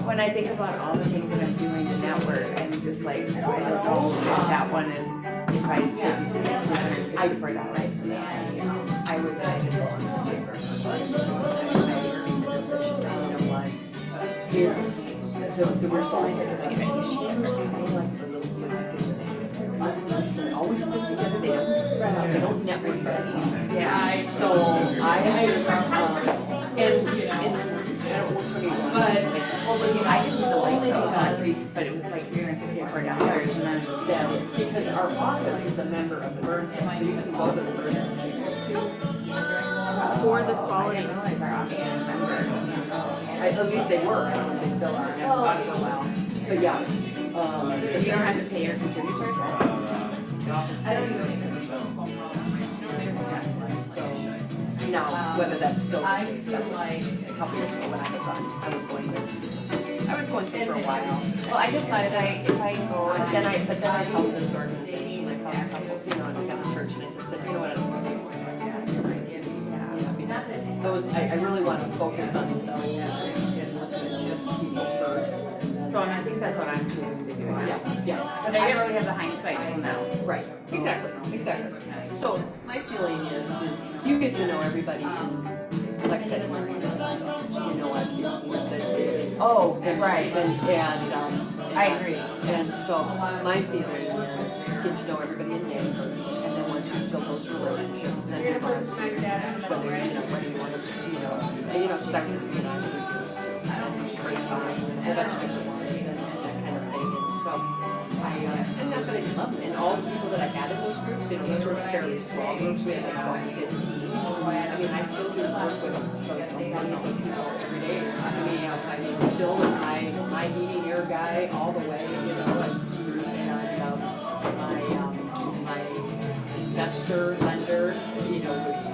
When I think about all the things that I'm doing to network, I'm just like, oh, that one is, if I should be $264, I was it's the result. They always sit together. They don't spread out. They don't network. Yeah. So I just but I just did the link but it was like $364, and then because our office is a member of the Burns, so you can go to the Burns for this quality. I didn't realize our office is members. At least they were. I don't know if they still are. I haven't bought it for a while. But yeah. You don't have to pay your contributors. I don't even know. Now, whether that's still I feel like a couple years ago when I had run, I was going to for a while. Well, I just thought if I go, but then I helped this organization. I helped a couple, and I got the church, and I just said, you know what, I'm going to do. Those I really want to focus on those and just people first. So I think that's what I'm choosing to do. Yeah. But I didn't really have the hindsight now. Right. Exactly. So my feeling is you get to know everybody, and like I said, you know what? Oh, right. And I agree. And so my feeling is get to know everybody in there first, and then once you build those relationships, then you want to whether you want to, because I was used to grapevine and a bunch of different ones and that kind of thing. And so and not that I didn't love them, and all the people that I had in those groups, these were fairly small groups. We had like 12, 15. I mean, I still do work with those people every day. I mean, Phil was my heating air guy all the way, and my investor lender,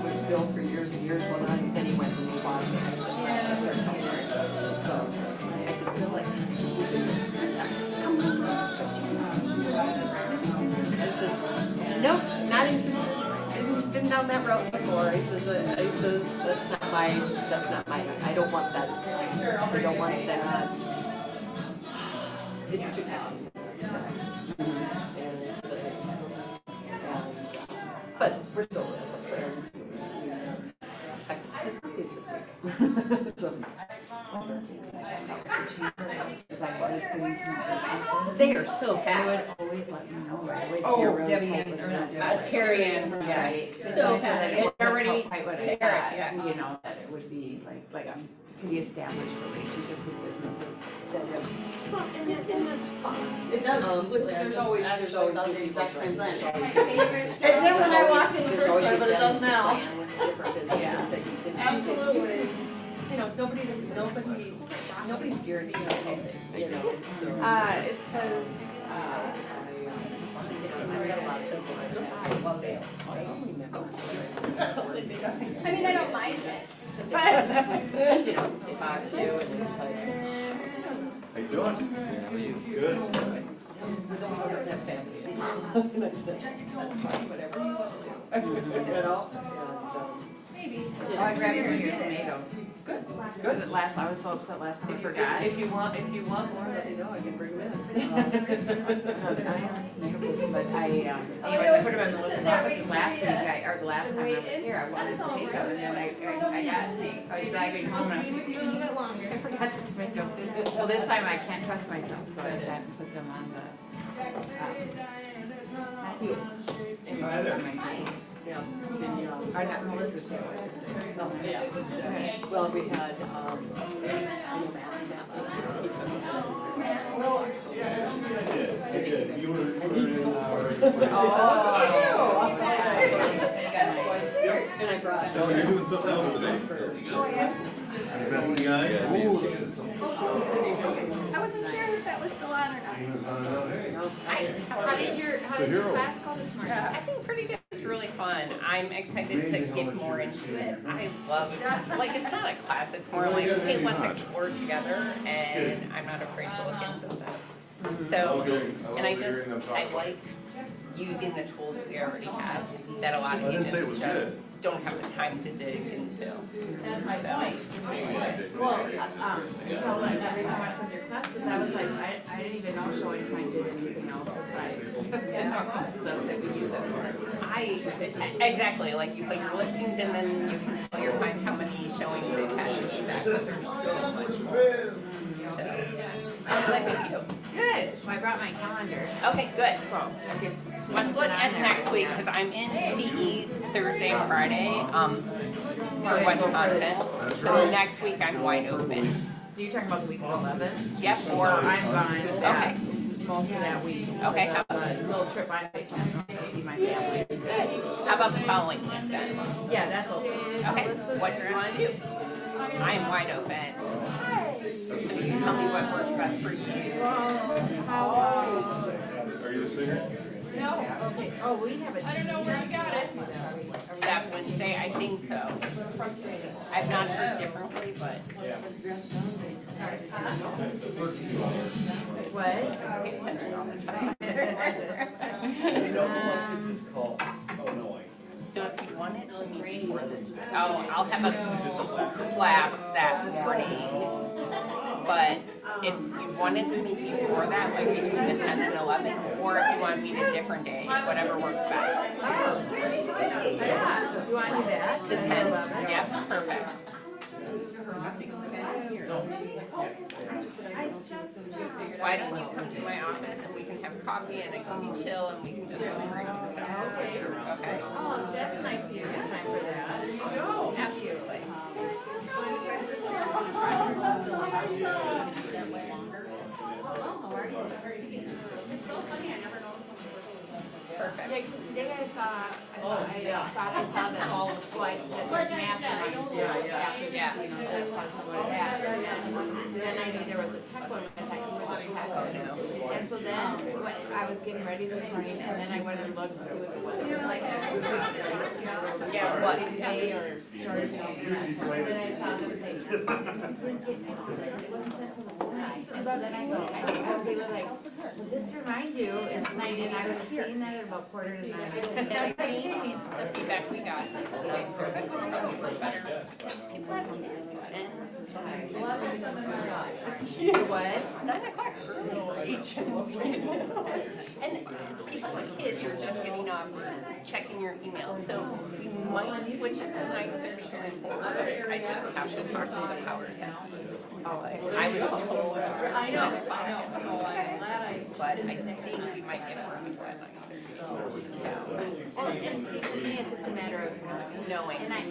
was Bill for years and years. Well, then he went and he bought me. I said, somewhere. So I said, Bill, like, nope, not interested. Been down that road before. He says, that's not my, I don't want that. I don't want that. It's too taxing. But we're still friends. In fact, it's Christmas this week. So, they are so fast. Always let me know right away. Oh, Debbie and Terry and right. So fast. It's already quite what it that it would be like can be established relationships with businesses that have. Well, and that's fun. It does. There's always new people. It did when I walked in the first time, but it does now. Different businesses that you can. Absolutely. Nobody's guaranteed anything. So. It's because. I mean, I don't mind it. But to talk to you and just like. How you doing? How are you? Good. We don't have family. That's fine, whatever you want to do. Maybe. I grabbed some of your tomatoes. Good. Last I was so upset last time I forgot. If you want more, let me know. I can bring them in. I have tomato boots, but anyways, I put them in Melissa's office last week. The last time I was here, I wanted to take them, and then I was driving home and I was like, I forgot the tomatoes. So this time I can't trust myself, so I sat and put them on the. Hi there. Yeah, or not Melissa's table, I should say. Oh, yeah. Well, we had, I did. You were in our. And I brought. No, you're doing something else today. Oh, yeah? The guy? I wasn't sure if that was still on or not. How did your class go this morning? I think pretty good. It's really fun. I'm excited to get more into it. I love it. Like, it's not a class. It's more like, okay, let's explore together, and I'm not afraid to look into stuff. So, and I like using the tools we already have that a lot of I didn't agents say it was just good. don't have the time to dig into. That's my point. Well, you know what, the reason why I took your class, because I was like, I didn't even know showing time did anything else besides stuff that we use it for. Exactly, like you put your listings in, then you can tell your clients how much showing they've had feedback, but there's so much more. So, how's life with you? Good, so I brought my calendar, Okay, good. so I could. Let's look at next week, because I'm in CE's Thursday and Friday, for Wisconsin. So next week I'm wide open. So you're talking about the week of 11? Yep. Or I'm gone Okay. most of that week. Okay. A little trip I make to see my family. Good. How about the following week then? Yeah, that's okay. Okay, what do you want to do? I am wide open. So you tell me what works best for you. Are you a singer? No. Okay, oh, we have a. I don't know where you got it. That Wednesday, I think so. I've not heard differently, but What? pay attention all the time. So if you wanted to meet before this, I'll have a class that morning. But if you wanted to meet before that, like between the 10 and 11, or if you want to meet a different day, whatever works best. Yeah, you want to do that? The 10, yeah, perfect. Why don't you come to my office and we can have coffee and it can be chill and we can just go through stuff. Okay? Oh, that's nice of you to have time for that. No, absolutely. Perfect. Yeah, because today I thought I saw that, like, that mastermind too, after, you know, that saw somebody had. And then I knew there was a tech one, but I thought you were the tech. And so then, I was getting ready this morning, and then I went and looked to see what the weather was like. Yeah, what? Today or short, and then I saw them say, it wasn't sent till this morning. And so then I go, they were like, well, just to remind you, it's 9, and I was seeing that at about 8:45. And I think the feedback we got is like perfect, better. People have and What? 9 o'clock early agents. And people with kids are just getting off checking your email. So we might switch it to 9:30 going forward. I just have to talk to the powers now. I was told. I know, so I'm glad I But I think we might get more people at 9:30. Well, and see, for me, it's just a matter of knowing. And I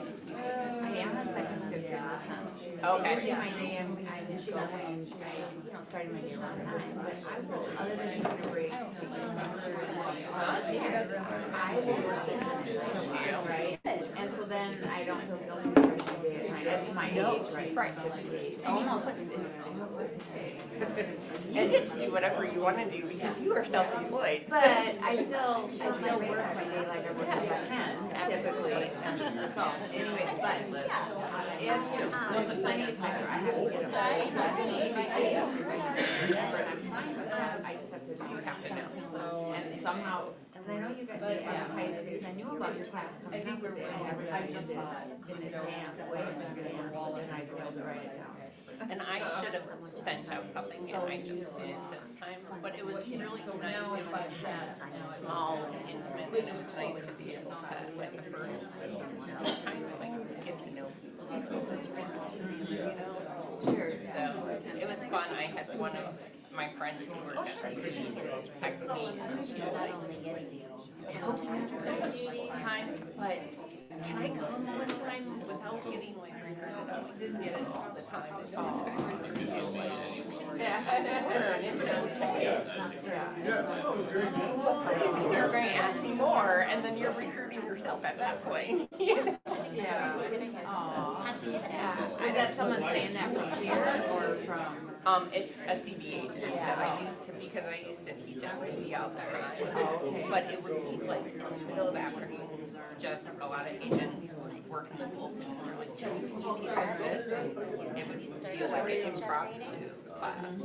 am on second shift in the sense. Okay. Usually my day, I'm going, starting my day around 9, but I will, other than taking a break, taking some I will work it, right? And so then I don't feel guilty for the day at night, at my age, right? Almost 50. You get to do whatever you want to do because you are self-employed. But I still work my day like I work if I can, typically. So, anyways, but if there's plenty of times where I have to get up early, I'm fine with that. I just have to know. And somehow, and I know you guys advertised because I knew about your class coming up, because they advertised it in advance, way in advance, and I failed to write it down. And I should have sent out something, and I just didn't this time. But it was really nice. It was small, intimate, which is nice to be able to, like the first time, like to get to know people. You know? Sure. So it was fun. I had one of my friends who were just text me, and she was like, I hope you have time, but can I come one time without getting like recruited? I didn't get it all the time. It's You're going to ask me more, and then you're recruiting yourself at that point. You know? Yeah. Aww. Yeah. Is that someone saying that from here or from? It's a CBA agent that I used to, because I used to teach at CB all the time. But it would be like in the middle of the afternoon, just a lot of agents would work in the pool. They're like, Jenny, could you teach us this? And it would feel like an impromptu class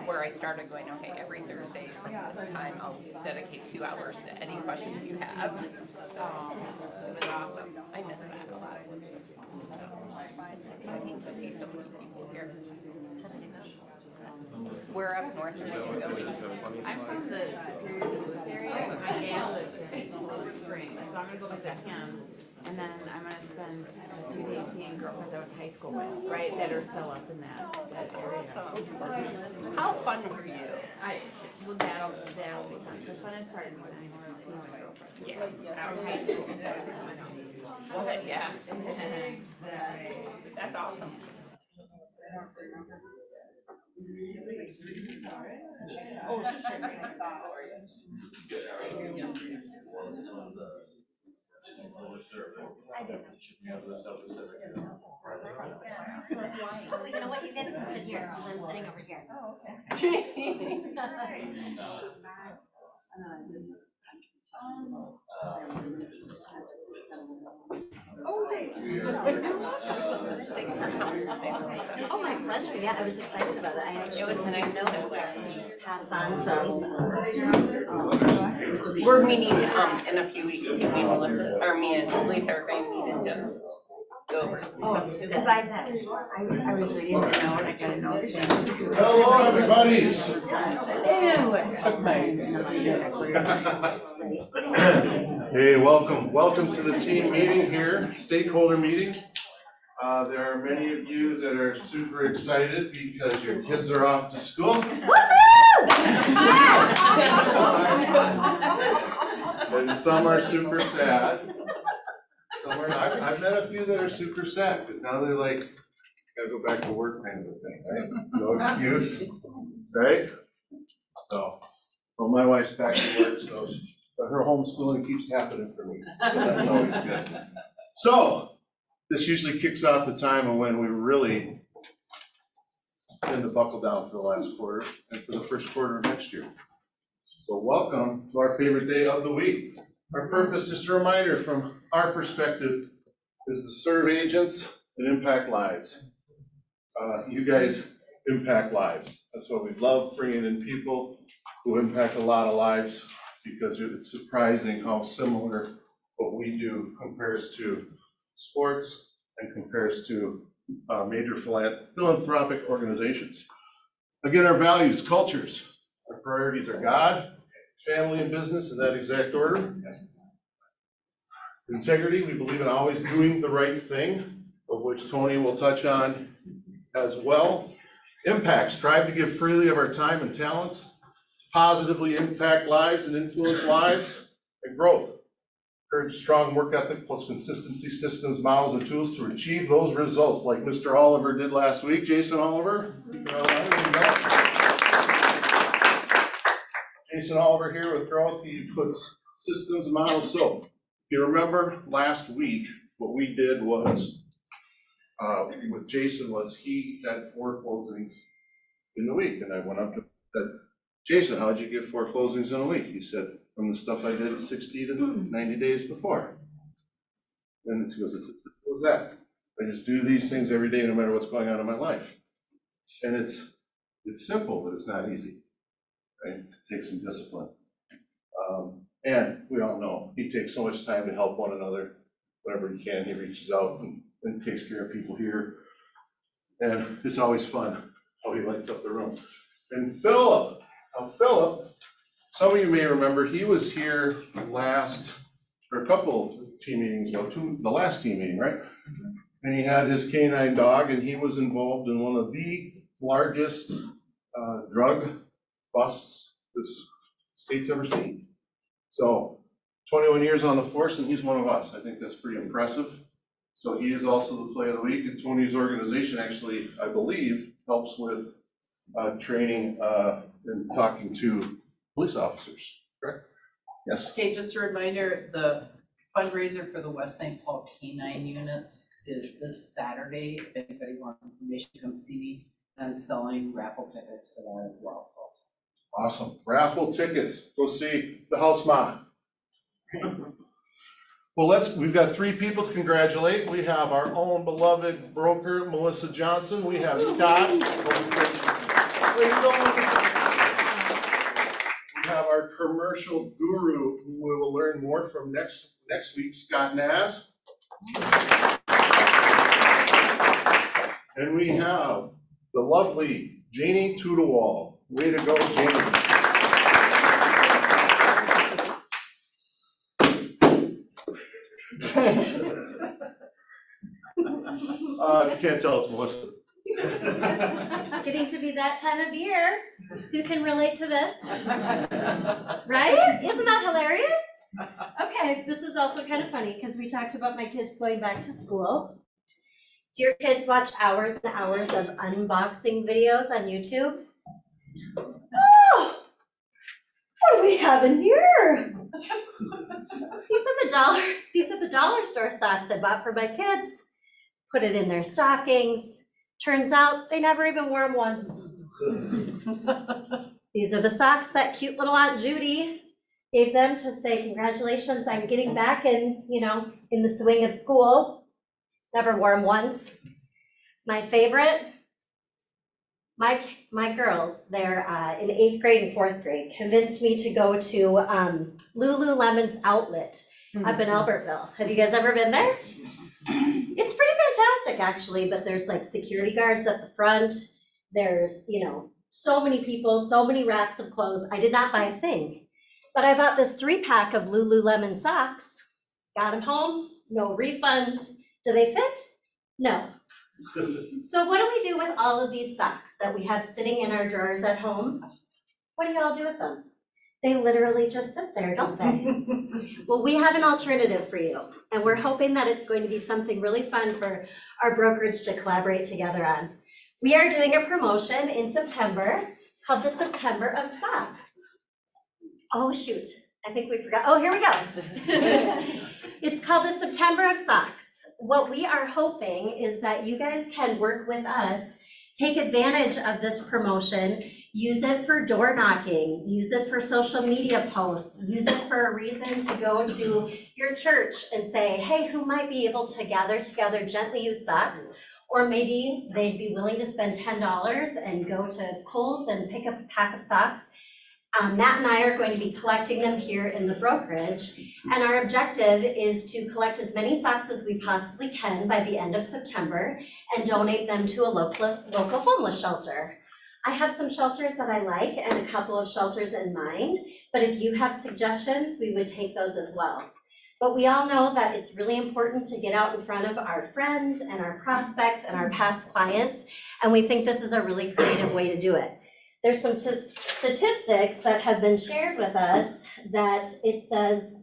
where I started going, okay, every Thursday from this time, I'll dedicate 2 hours to any questions you have. So it was awesome. I miss that a lot. It's exciting to see so many people here. We're up north in Philly. I'm from the Superior Duluth area. My dad lives in Silver Spring, so I'm gonna go visit him. And then I'm gonna spend 2 days seeing girlfriends I went to high school with, right, that are still up in that area. How fun were you? Well, that'll be fun. The funnest part is when I'm seeing my girlfriend. Yeah. From high school. Yeah. That's awesome. You know what, you guys can sit here, because I'm sitting over here. Oh, okay. Oh, my pleasure, yeah, I was excited about it. I actually was nice notes to pass on to. We're meeting in a few weeks to meet Melissa, or me and Lisa are going to meet and just go over. Because I was reading the note, I got a note saying. Hello, everybody. Hey, welcome to the team meeting here, stakeholder meeting. There are many of you that are super excited because your kids are off to school. And some are super sad. I've met a few that are super sad because now they're like, gotta go back to work kind of a thing, right? No excuse, right? So, well, my wife's back to work, so her homeschooling keeps happening for me. So that's always good. So, this usually kicks off the time of when we really tend to buckle down for the last quarter and for the first quarter of next year. So welcome to our favorite day of the week. Our purpose, just a reminder from our perspective, is to serve agents and impact lives. You guys impact lives. That's what we love, bringing in people who impact a lot of lives, because it's surprising how similar what we do compares to sports and compares to major philanthropic organizations. Again, our values, cultures, our priorities are God, family, and business in that exact order. Integrity, we believe in always doing the right thing, of which Tony will touch on as well. Impact, strive to give freely of our time and talents, positively impact lives and influence lives. And growth, encourage strong work ethic plus consistency, systems, models, and tools to achieve those results, like Mr. Oliver did last week. Jason Oliver. Jason Oliver here with Growth. He puts systems and models. So if you remember last week, what we did was, with Jason, was he had 4 closings in the week. And I went up to said, Jason, how'd you get 4 closings in a week? He said, from the stuff I did 60 to 90 days before. And he goes, it's as simple as that. I just do these things every day, no matter what's going on in my life. And it's simple, but it's not easy, right? It takes some discipline. And we all know he takes so much time to help one another. Whenever he can, he reaches out and takes care of people here. And it's always fun how he lights up the room. And Philip, some of you may remember, he was here a couple team meetings ago, the last team meeting, right? And he had his canine dog, and he was involved in one of the largest drug busts this state's ever seen. So 21 years on the force, and he's one of us. I think that's pretty impressive. So he is also the play of the week, and Tony's organization actually, I believe, helps with training and talking to police officers, correct? Yes. Okay, just a reminder, the fundraiser for the West St. Paul Canine units is this Saturday. If anybody wants information, come see me. and selling raffle tickets for that as well, so. Awesome. Raffle tickets. Go see the house mom. Well, we've got 3 people to congratulate. We have our own beloved broker, Melissa Johnson. We have Scott. Where you going? We have our commercial guru, who we will learn more from next week, Scott Naz. And we have the lovely Janie Tudewall. Way to go, Janie. You can't tell it's Melissa. It's getting to be that time of year. Who can relate to this? Right? Isn't that hilarious? Okay, this is also kind of funny because we talked about my kids going back to school. Do your kids watch hours and hours of unboxing videos on YouTube? Oh, what do we have in here? These are the dollar store socks I bought for my kids. Put it in their stockings. Turns out they never even wore them once. These are the socks that cute little Aunt Judy gave them to say congratulations on getting back in the swing of school. Never wore them once. My favorite, my girls, they're in 8th grade and 4th grade, convinced me to go to Lululemon's outlet up in Albertville. Have you guys ever been there? It's pretty fantastic actually, but there's like security guards at the front. There's, so many people, so many racks of clothes. I did not buy a thing, but I bought this 3-pack of Lululemon socks, got them home, no refunds. Do they fit? No. So what do we do with all of these socks that we have sitting in our drawers at home? What do y'all do with them? They literally just sit there, don't they? Well, we have an alternative for you, and we're hoping that it's going to be something really fun for our brokerage to collaborate together on. We are doing a promotion in September called the September of Socks. Oh, shoot. I think we forgot. Oh, here we go. It's called the September of Socks. What we are hoping is that you guys can work with us, take advantage of this promotion, use it for door knocking, use it for social media posts, use it for a reason to go to your church and say, hey, who might be able to gather together gently used socks? Or maybe they'd be willing to spend $10 and go to Kohl's and pick up a pack of socks. Matt and I are going to be collecting them here in the brokerage, and our objective is to collect as many socks as we possibly can by the end of September and donate them to a local homeless shelter. I have some shelters that I like and a couple of shelters in mind, but if you have suggestions, we would take those as well. But we all know that it's really important to get out in front of our friends and our prospects and our past clients, and we think this is a really creative way to do it. There's some statistics that have been shared with us that it says,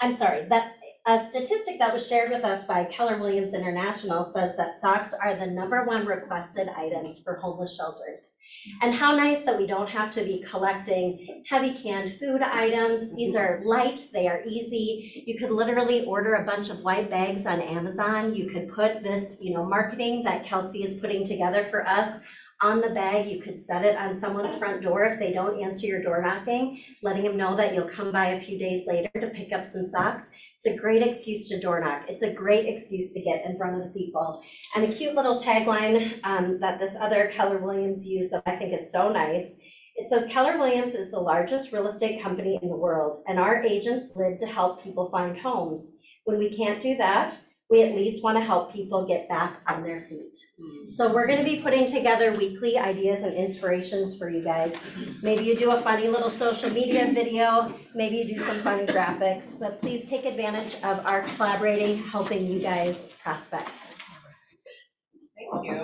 that a statistic that was shared with us by Keller Williams International says that socks are the #1 requested items for homeless shelters. And how nice that we don't have to be collecting heavy canned food items. These are light, they are easy. You could literally order a bunch of white bags on Amazon. You could put this, marketing that Kelsey is putting together for us on the bag. You could set it on someone's front door if they don't answer your door knocking, letting them know that you'll come by a few days later to pick up some socks. It's a great excuse to door knock. It's a great excuse to get in front of people. And a cute little tagline that this other Keller Williams used that I think is so nice. It says, Keller Williams is the largest real estate company in the world, and our agents live to help people find homes. When we can't do that, we at least want to help people get back on their feet. So we're going to be putting together weekly ideas and inspirations for you guys. Maybe you do a funny little social media video, maybe you do some funny graphics, but please take advantage of our collaborating, helping you guys prospect. Thank you.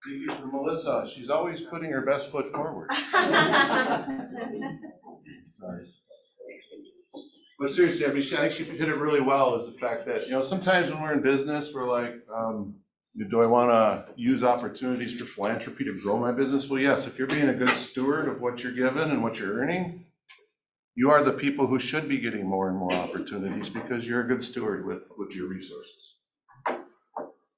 Thank you for Melissa. She's always putting her best foot forward. Sorry. But seriously, I think she hit it really well, is the fact that, sometimes when we're in business, we're like, do I want to use opportunities for philanthropy to grow my business? Well, yes, if you're being a good steward of what you're given and what you're earning, You are the people who should be getting more and more opportunities because you're a good steward with your resources.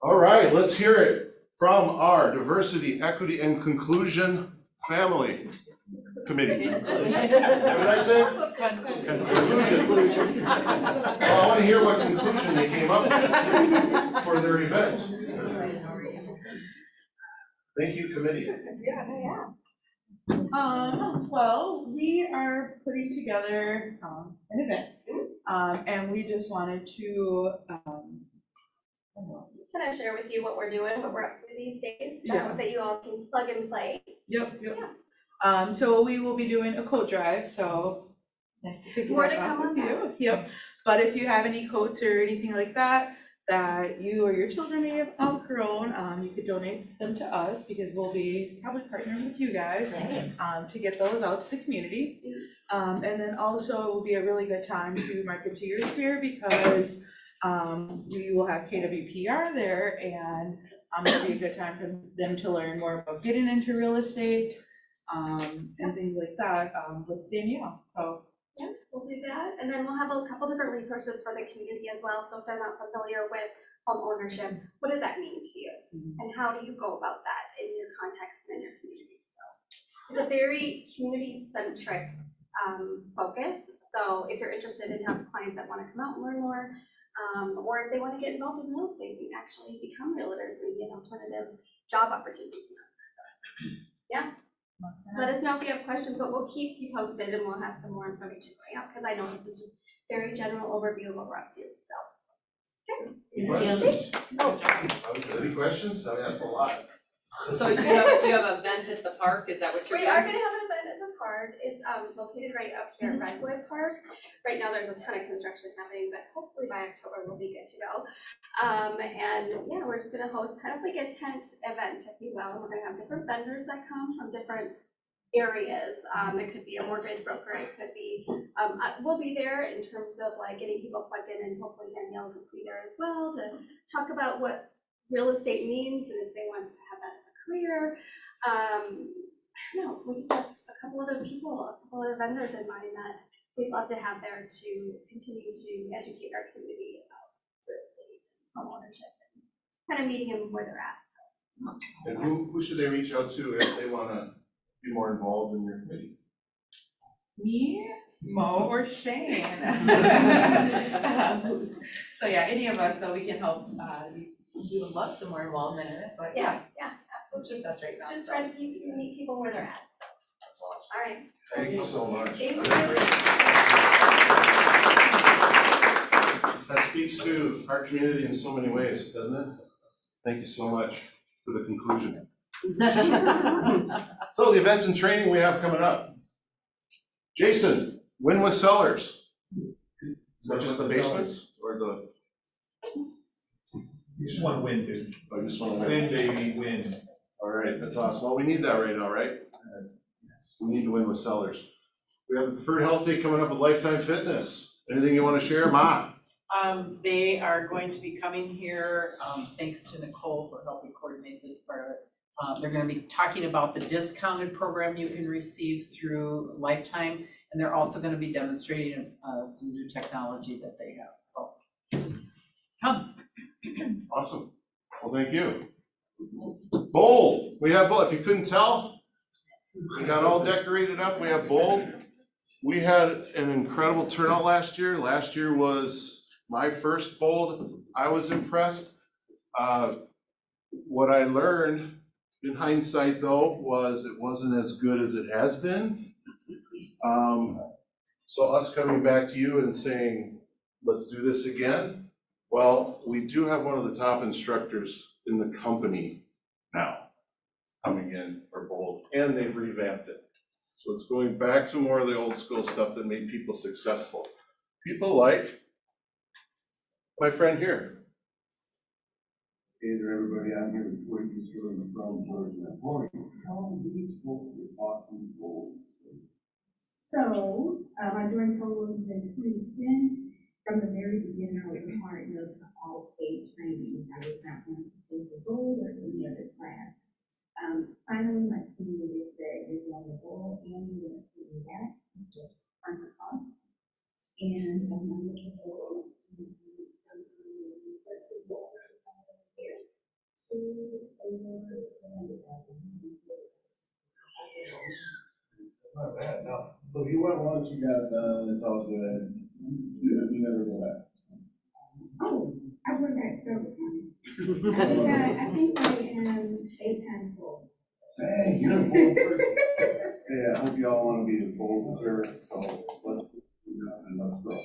All right, let's hear it from our Diversity, Equity, and Conclusion Family Committee. What did I say? Conclusion. Well, I want to hear what conclusion they came up with for their event. Thank you, committee. Well, we are putting together an event, and we just wanted to. Can I share with you what we're doing, what we're up to these days, Yeah. that you all can plug and play? Yep. So we will be doing a coat drive. So nice to pick More it to up come with on you. that. Yep. But if you have any coats or anything like that you or your children may have outgrown, you could donate them to us because we'll be probably partnering with you guys to get those out to the community. And then also it will be a really good time to market to your sphere because we will have KWPR there, and it'll be a good time for them to learn more about getting into real estate and things like that with Danielle. So Yeah, we'll do that. And then we'll have a couple different resources for the community as well. So if they're not familiar with home ownership, what does that mean to you? And how do you go about that in your context and in your community? So it's a very community-centric focus. So if you're interested in having clients that want to come out and learn more, or if they want to get involved in real estate and actually become realtors, maybe an alternative job opportunity. Yeah. Let us know if you have questions, but we'll keep you posted and we'll have some more information going out because I know this is just very general overview of what we're up to. So, okay. Any questions? Any questions? I mean, that's a lot. So you have an event at the park, is that what you're We doing? are going to have an event at the park. It's located right up here at Redwood Park. Right now there's a ton of construction happening, but hopefully by October we'll be good to go. And yeah, we're just going to host kind of like a tent event, if you will. We're going to have different vendors that come from different areas. It could be a mortgage broker, it could be, we'll be there in terms of like getting people plugged in, and hopefully Danielle will be there as well to talk about what real estate means and if they want to have that as a career. I don't know, we just have a couple other vendors in mind that we'd love to have there to continue to educate our community about real estate and home ownership and kind of meeting them where they're at. And who should they reach out to if they want to be more involved in your committee? me, Mo, or Shane. So yeah, any of us, so we can help. We would love some more involvement in it, but Yeah, it's just us right now. just trying to meet people where they're at. All right. Thank you so much. Thank you. That speaks to our community in so many ways, doesn't it? Thank you so much for the conclusion. So the events and training we have coming up. Jason, win with sellers. Is that just the basements or the? You just want to win, dude. I just want to Win, baby, win. All right, that's awesome. Well, we need that right now, right? We need to win with sellers. We have the Preferred Health Day coming up with Lifetime Fitness. Anything you want to share, Ma? They are going to be coming here, thanks to Nicole for helping coordinate this part of it. They're going to be talking about the discounted program you can receive through Lifetime, and they're also going to be demonstrating some new technology that they have. So just come. Awesome. Well, thank you. Bold. We have bold. If you couldn't tell, we got all decorated up. We have bold. We had an incredible turnout last year. Last year was my first bold. I was impressed. What I learned in hindsight, though, was it wasn't as good as it has been. So us coming back to you and saying, let's do this again. Well, we do have one of the top instructors in the company now coming in for bold, and they've revamped it. So it's going back to more of the old school stuff that made people successful. People like my friend here. Hey there, everybody. I'm here with Troy Easterling from Georgia. Troy, tell these folks your awesome goals. So, I joined Coworkers in 2010. From the very beginning, I was a partner to all paid trainings. I was not going to take the gold or any other class. Finally, my team leader said, you're going to go and you're going to pay me back. So if you went once, you got it done, it's all good, you never go back. Oh, I went back several times. I think I am 8 times full. Dang, you're a bold person. Yeah, I hope y'all wanna be as bold as her, so let's go.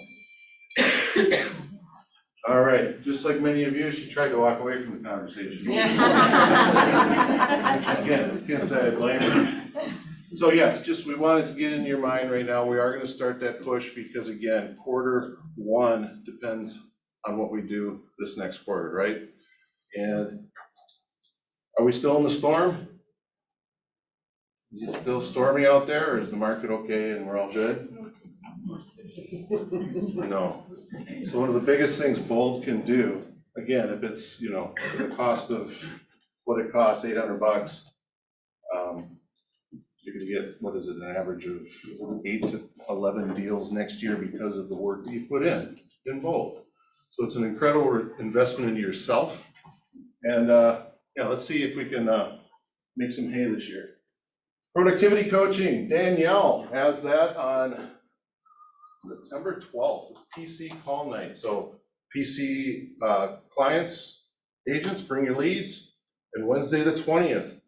All right, just like many of you, she tried to walk away from the conversation. Again, can't say I blame her. So yes, just we wanted to get in your mind right now, we are gonna start that push because again, Q1 depends on what we do this next quarter, right? And are we still in the storm? Is it still stormy out there, or is the market okay and we're all good? No. So one of the biggest things Bold can do, again, if it's, the cost of what it costs, $800, you're gonna get, what is it, an average of 8 to 11 deals next year because of the work that you put in Bold. So it's an incredible investment into yourself. And let's see if we can make some hay this year. Productivity coaching, Danielle has that on September 12th, PC call night. So PC clients, agents, bring your leads. And Wednesday the 20th,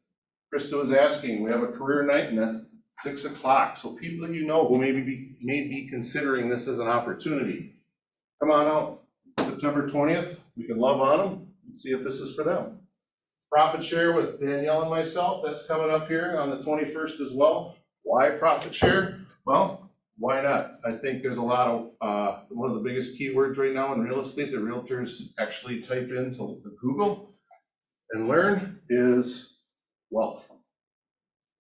Krista was asking, we have a career night and that's 6 o'clock. So people that you know who may be considering this as an opportunity, come on out September 20th. We can love on them and see if this is for them. Profit share with Danielle and myself, that's coming up here on the 21st as well. Why profit share? Well, why not? I think there's a lot of, one of the biggest keywords right now in real estate that realtors actually type into Google and learn is wealth.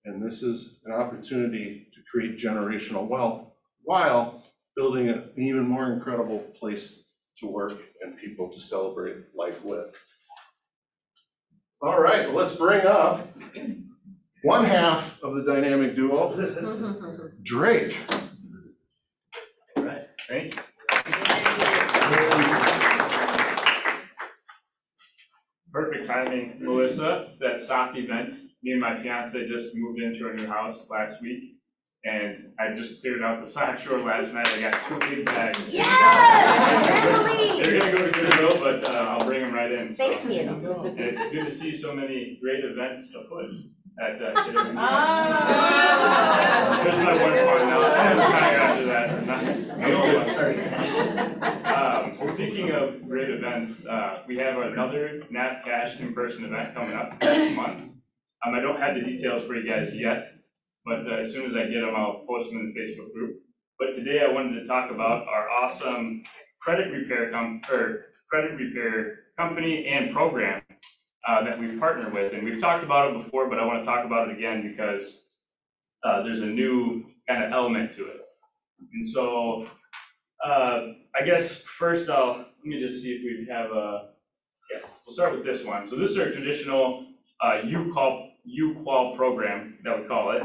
And this is an opportunity to create generational wealth while building an even more incredible place to work and people to celebrate life with. All right, well, let's bring up one half of the dynamic duo, Drake. All right, thank you. Perfect timing, Melissa. That sock event, me and my fiance just moved into a new house last week, and I just cleared out the sock drawer last night. I got 2 big bags. Yes! They're gonna go to Goodwill, but I'll bring them right in. So. Thank you. And it's good to see so many great events afoot at that. There's my one fun now. I haven't after that. Speaking of great events, we have another Nat Cash in-person event coming up next month. I don't have the details for you guys yet, but as soon as I get them, I'll post them in the Facebook group. But today I wanted to talk about our awesome credit repair company and program that we've partnered with. And we've talked about it before, but I want to talk about it again because there's a new kind of element to it. And so I guess first let me just see if we have we'll start with this one. So this is our traditional U-Qual program that we call it.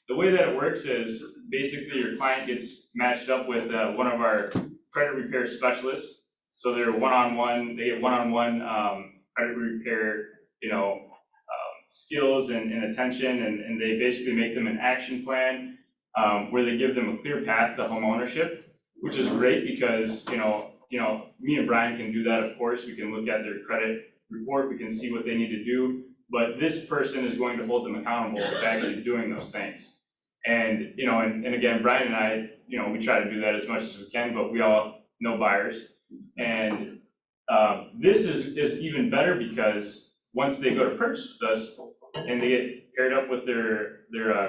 The way that it works is basically your client gets matched up with one of our credit repair specialists. So they're one-on-one, they get one-on-one credit repair, skills and attention, and they basically make them an action plan where they give them a clear path to home ownership, which is great because, me and Brian can do that, of course. We can look at their credit report, we can see what they need to do, but this person is going to hold them accountable to actually doing those things. And, and again, Brian and I, we try to do that as much as we can, but we all know buyers. And this is even better because once they go to purchase with us and they get paired up with their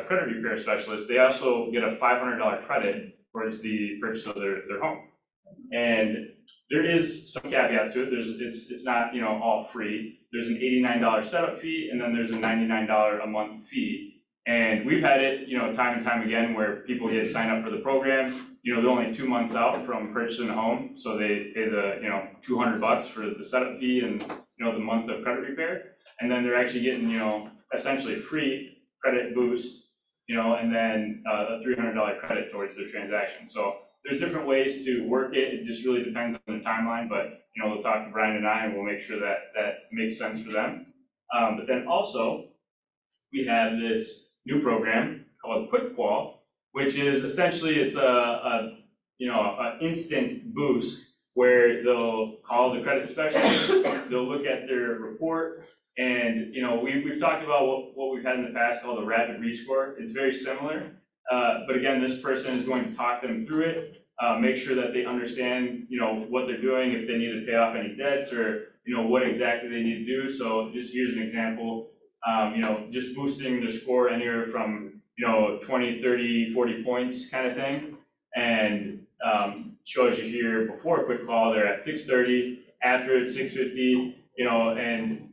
credit repair specialist, they also get a $500 credit towards the purchase of their home. And there is some caveats to it. It's not all free. There's an $89 setup fee, and then there's a $99 a month fee. And we've had it, time and time again where people get signed up for the program. They're only 2 months out from purchasing a home, so they pay the $200 for the setup fee and the month of credit repair, and then they're actually getting essentially a free credit boost, and then a $300 credit towards their transaction. So there's different ways to work it. It just really depends on the timeline, but we'll talk to Brian and I, and we'll make sure that makes sense for them. But then also we have this new program called Quick Qual, which is essentially it's a an instant boost where they'll call the credit specialist, they'll look at their report, and we've talked about what we've had in the past called a rapid rescore. It's very similar, but again, this person is going to talk them through it, make sure that they understand what they're doing, if they need to pay off any debts, or what exactly they need to do. So just here's an example, just boosting their score anywhere from 20, 30, 40 points kind of thing, and shows you here before a quick call they're at 630, after it's 650, and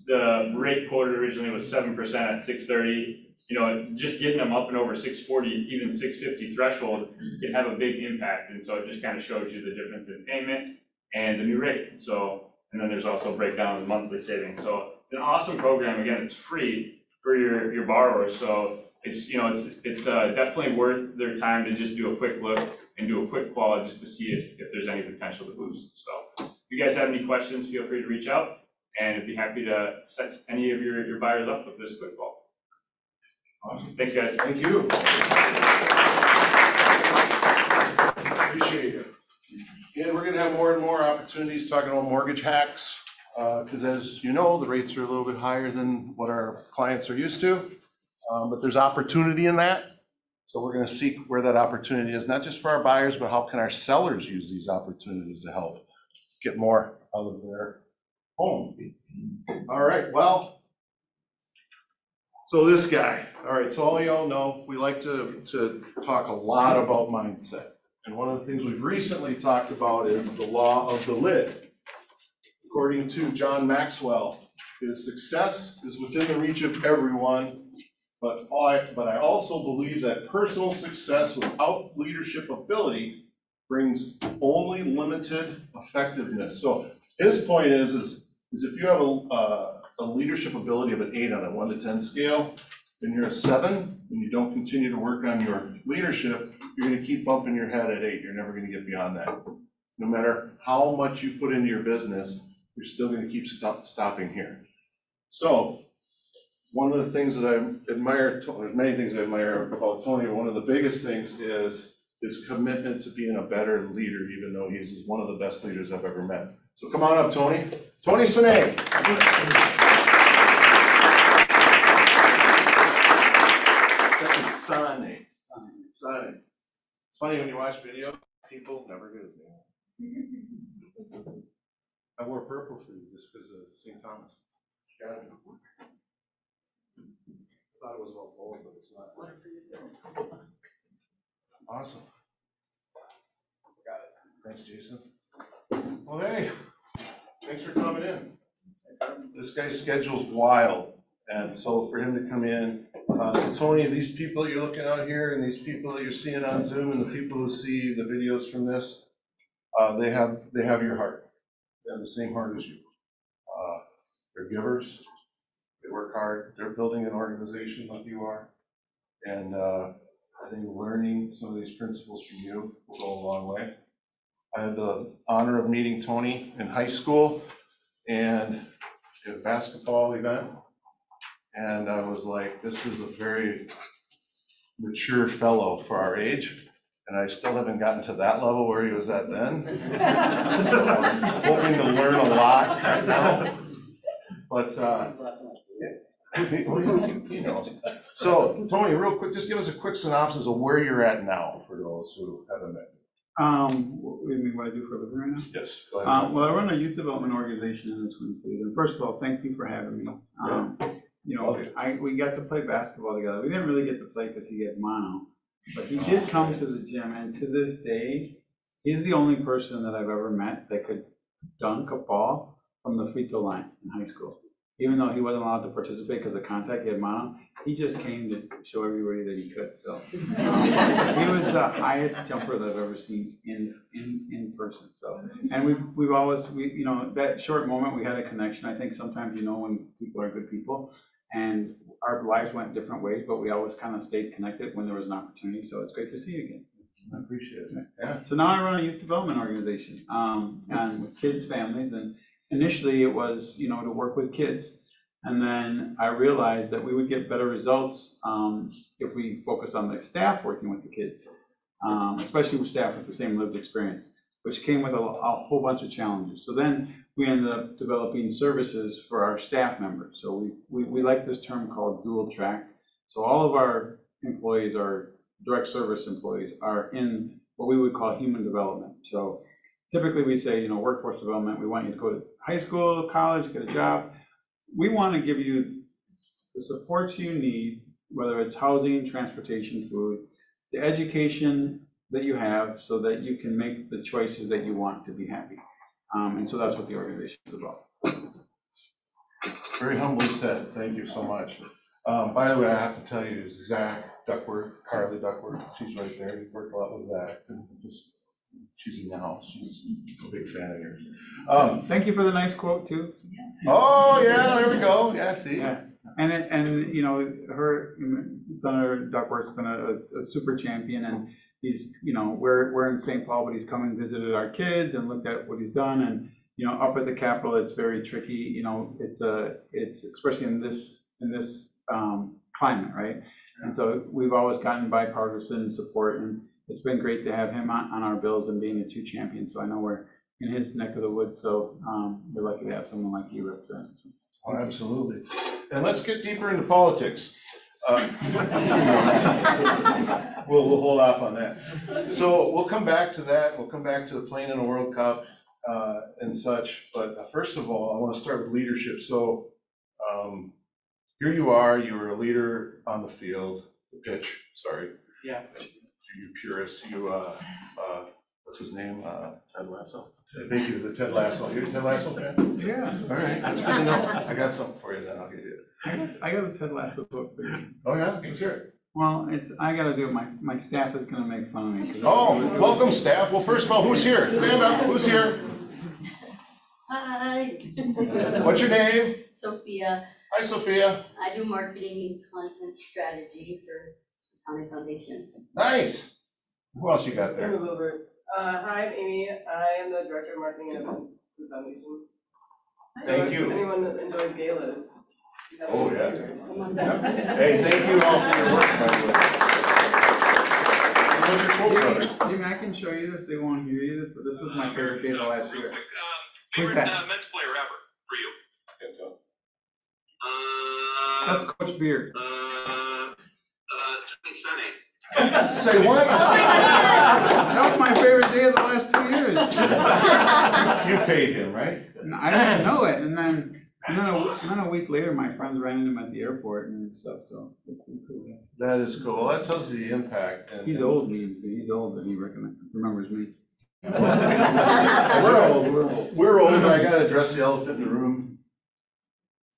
the rate quoted originally was 7% at 630. Just getting them up and over 640, even 650 threshold can have a big impact, and so it just kind of shows you the difference in payment and the new rate. So, and then there's also a breakdown of the monthly savings. So it's an awesome program. Again, it's free for your borrowers, so it's it's definitely worth their time to just do a quick look and do a quick call just to see if there's any potential to boost. So if you guys have any questions, feel free to reach out, and I'd be happy to set any of your buyers up with this quick call. Awesome. Thanks, guys. Thank you. Appreciate it. And we're gonna have more and more opportunities talking about mortgage hacks, because as you know, the rates are a little bit higher than what our clients are used to, but there's opportunity in that. So we're gonna seek where that opportunity is, not just for our buyers, but how can our sellers use these opportunities to help get more out of their home. All right, well, so this guy, all right, so all y'all know, we like to talk a lot about mindset. And one of the things we've recently talked about is the law of the lid. According to John Maxwell, his success is within the reach of everyone, but I also believe that personal success without leadership ability brings only limited effectiveness. So his point is if you have a leadership ability of an 8 on a 1 to 10 scale, and you're a 7, and you don't continue to work on your leadership, you're gonna keep bumping your head at 8. You're never gonna get beyond that. No matter how much you put into your business, you're still gonna keep stopping here. So, one of the things that I admire, there's many things I admire about Tony, but one of the biggest things is his commitment to being a better leader, even though he's one of the best leaders I've ever met. So come on up, Tony. Tony Sanneh. Sanneh. Sanneh. It's funny when you watch video, people never get his name. I wore purple for you just because of St. Thomas. Got it. Thought it was about gold, but it's not. Awesome. Got it. Thanks, Jason. Well, hey, thanks for coming in. This guy's schedule's wild, and so for him to come in, so Tony, these people you're looking out here, and these people that you're seeing on Zoom, and the people who see the videos from this, they have your heart. They have the same heart as you. They're givers. They work hard. They're building an organization like you are, and I think learning some of these principles from you will go a long way. I had the honor of meeting Tony in high school and at a basketball event, and I was like, this is a very mature fellow for our age, and I still haven't gotten to that level where he was at then. So I'm hoping to learn a lot right now, but he knows. So Tony, real quick, just give us a quick synopsis of where you're at now for those who haven't met. What do you mean what I do for a living right now? Yes, go ahead. Well, I run a youth development organization in the Twin Cities. And first of all, thank you for having me. We got to play basketball together. We didn't really get to play because he had mono, but he did come to the gym. And to this day, he's the only person that I've ever met that could dunk a ball from the free throw line in high school. Even though he wasn't allowed to participate because of contact, he had mono, he just came to show everybody that he could. So he was the highest jumper that I've ever seen in person. So, and we've always that short moment we had a connection. I think sometimes when people are good people, and our lives went different ways, but we always kind of stayed connected when there was an opportunity. So it's great to see you again. I appreciate it. Yeah. So now I run a youth development organization, and with kids, families, and initially it was, to work with kids. And then I realized that we would get better results if we focus on the staff working with the kids, especially with staff with the same lived experience, which came with a whole bunch of challenges. So then we ended up developing services for our staff members. So we like this term called dual track. So all of our employees, our direct service employees, are in what we would call human development. So typically we say, you know, workforce development, we want you to go to high school, college, get a job. We want to give you the supports you need, whether it's housing, transportation, food, the education that you have so that you can make the choices that you want to be happy. And so that's what the organization is about. Very humbly said. Thank you so much. By the way, I have to tell you, Zach Duckworth, Carly Duckworth, she's right there. You've worked a lot with Zach. She's in the house. She's a big fan of yours. Thank you for the nice quote too. Oh yeah, there we go. Yeah, see. Yeah. And you know, her Senator Duckworth's been a super champion, and he's, you know, we're in St. Paul, but he's come and visited our kids and looked at what he's done. And you know, up at the Capitol, it's very tricky. You know, it's especially in this climate, right? And so we've always gotten bipartisan support, and it's been great to have him on our bills and being the two champions. So I know we're in his neck of the woods, so we're lucky to have someone like you represent. Oh, absolutely. And let's get deeper into politics. We'll hold off on that. So we'll come back to that. We'll come back to the playing in a World Cup and such. But first of all, I want to start with leadership. So here you are. You were a leader on the field, the pitch. Sorry. Yeah. You purists. You what's his name? Ted Lasso. Thank you, the Ted Lasso. You're a Ted Lasso fan? Yeah. All right, that's good to know. I got something for you then. I'll give you it. I got a Ted Lasso book for you. Oh yeah, let's hear it. Well, I got to do it. My staff is going to make fun of me. Oh, welcome staff. Well, first of all, who's here? Stand up. Who's here? Hi. What's your name? Sophia. Hi, Sophia. I do marketing and content strategy for the Sanneh Foundation. Nice. Who else you got there? Move over. Hi, I'm Amy. I am the director of marketing and events for the foundation. Thank you. Anyone that enjoys galas. Oh yeah. Hey, thank you all for your work, by the way. What's your quote, brother? Jimmy, I can show you this. They won't hear you this, but this was my favorite gala last year. Favorite that? Mets player ever for you? That's Coach Beard. Sanneh. Say what? That was my favorite day of the last 2 years. You paid him, right? I didn't know it, and then a week later, my friends ran into him at the airport and stuff. So it's been cool. That is cool. That tells you the impact. He's old, he's old, and he remembers me. We're old. We're old. I gotta address the elephant in the room.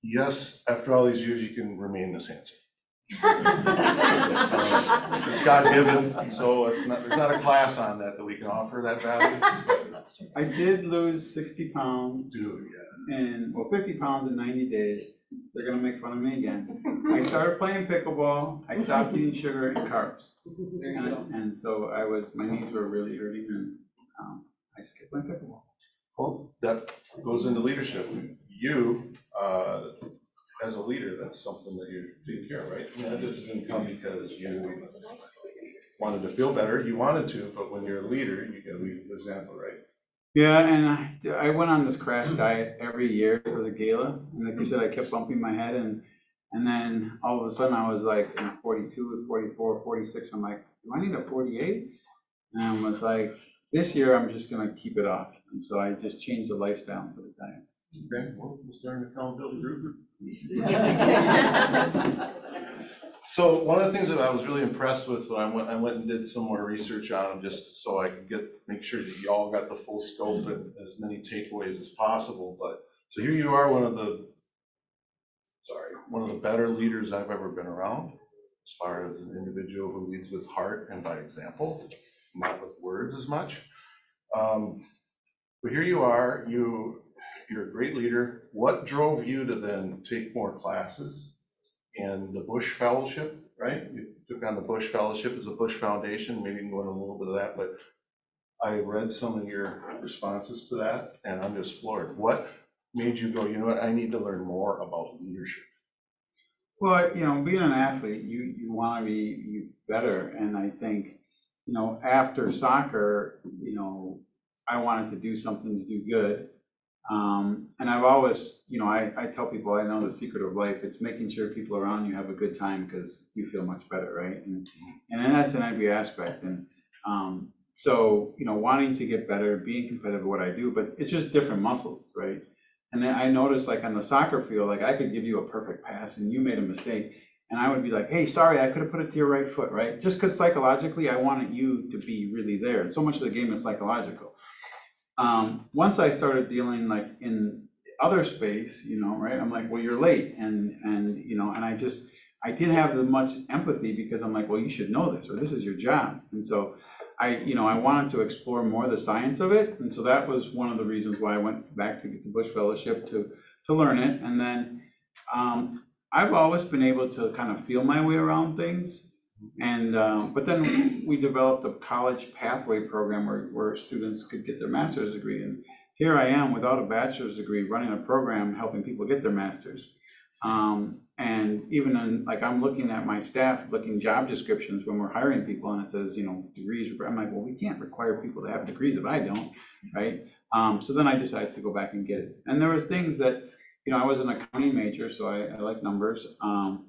Yes, after all these years, you can remain this handsome. It's God-given, so there's not a class on that we can offer that value. I did lose 60 pounds. Dude, yeah. And 50 pounds in 90 days. They're gonna make fun of me again. I started playing pickleball. I stopped eating sugar and carbs, and so my knees were really hurting, and I just kept playing pickleball. Well, that goes into leadership. You, as a leader, that's something that you're taking care of, right? I mean, that just didn't come because you wanted to feel better. You wanted to, but when you're a leader, you gotta lead with example, right? Yeah, and I went on this crash diet every year for the gala, and like you said, I kept bumping my head, and then all of a sudden I was like 42, 44, 46. I'm like, do I need a 48? And I was like, this year I'm just gonna keep it off, and so I just changed the lifestyle instead of diet. Okay, well, we'll start an accountability group. So one of the things that I was really impressed with when I went and did some more research on them, just so I could make sure that you all got the full scope and as many takeaways as possible. But so here you are, one of the better leaders I've ever been around, as far as an individual who leads with heart and by example, not with words as much. But here you are, you're a great leader. What drove you to then take more classes? And the Bush Fellowship, right? You took on the Bush Fellowship as a Bush Foundation. Maybe you can go into a little bit of that, but I read some of your responses to that, and I'm just floored. What made you go, you know what, I need to learn more about leadership? Well, being an athlete, you want to be better. And I think, after soccer, I wanted to do something to do good. And I've always, I tell people, I know the secret of life, it's making sure people around you have a good time because you feel much better, right? And that's in every aspect. And so, wanting to get better, being competitive at what I do, but it's just different muscles, right? And then I noticed, like on the soccer field, like I could give you a perfect pass and you made a mistake. And I would be like, hey, sorry, I could have put it to your right foot, right? Just because psychologically, I wanted you to be really there. And so much of the game is psychological. Once I started dealing like in other space, right, I'm like, well, you're late. And I didn't have as much empathy because I'm like, well, you should know this, or this is your job. And so I wanted to explore more the science of it. And so that was one of the reasons why I went back to get the Bush Fellowship to learn it. And then I've always been able to kind of feel my way around things. And but then we developed a college pathway program where students could get their master's degree. And here I am without a bachelor's degree running a program helping people get their master's. And even in, like, I'm looking at my staff, looking job descriptions when we're hiring people and it says, degrees. I'm like, well, we can't require people to have degrees if I don't, right? So then I decided to go back and get it. And there was things that, I was an accounting major, so I like numbers. And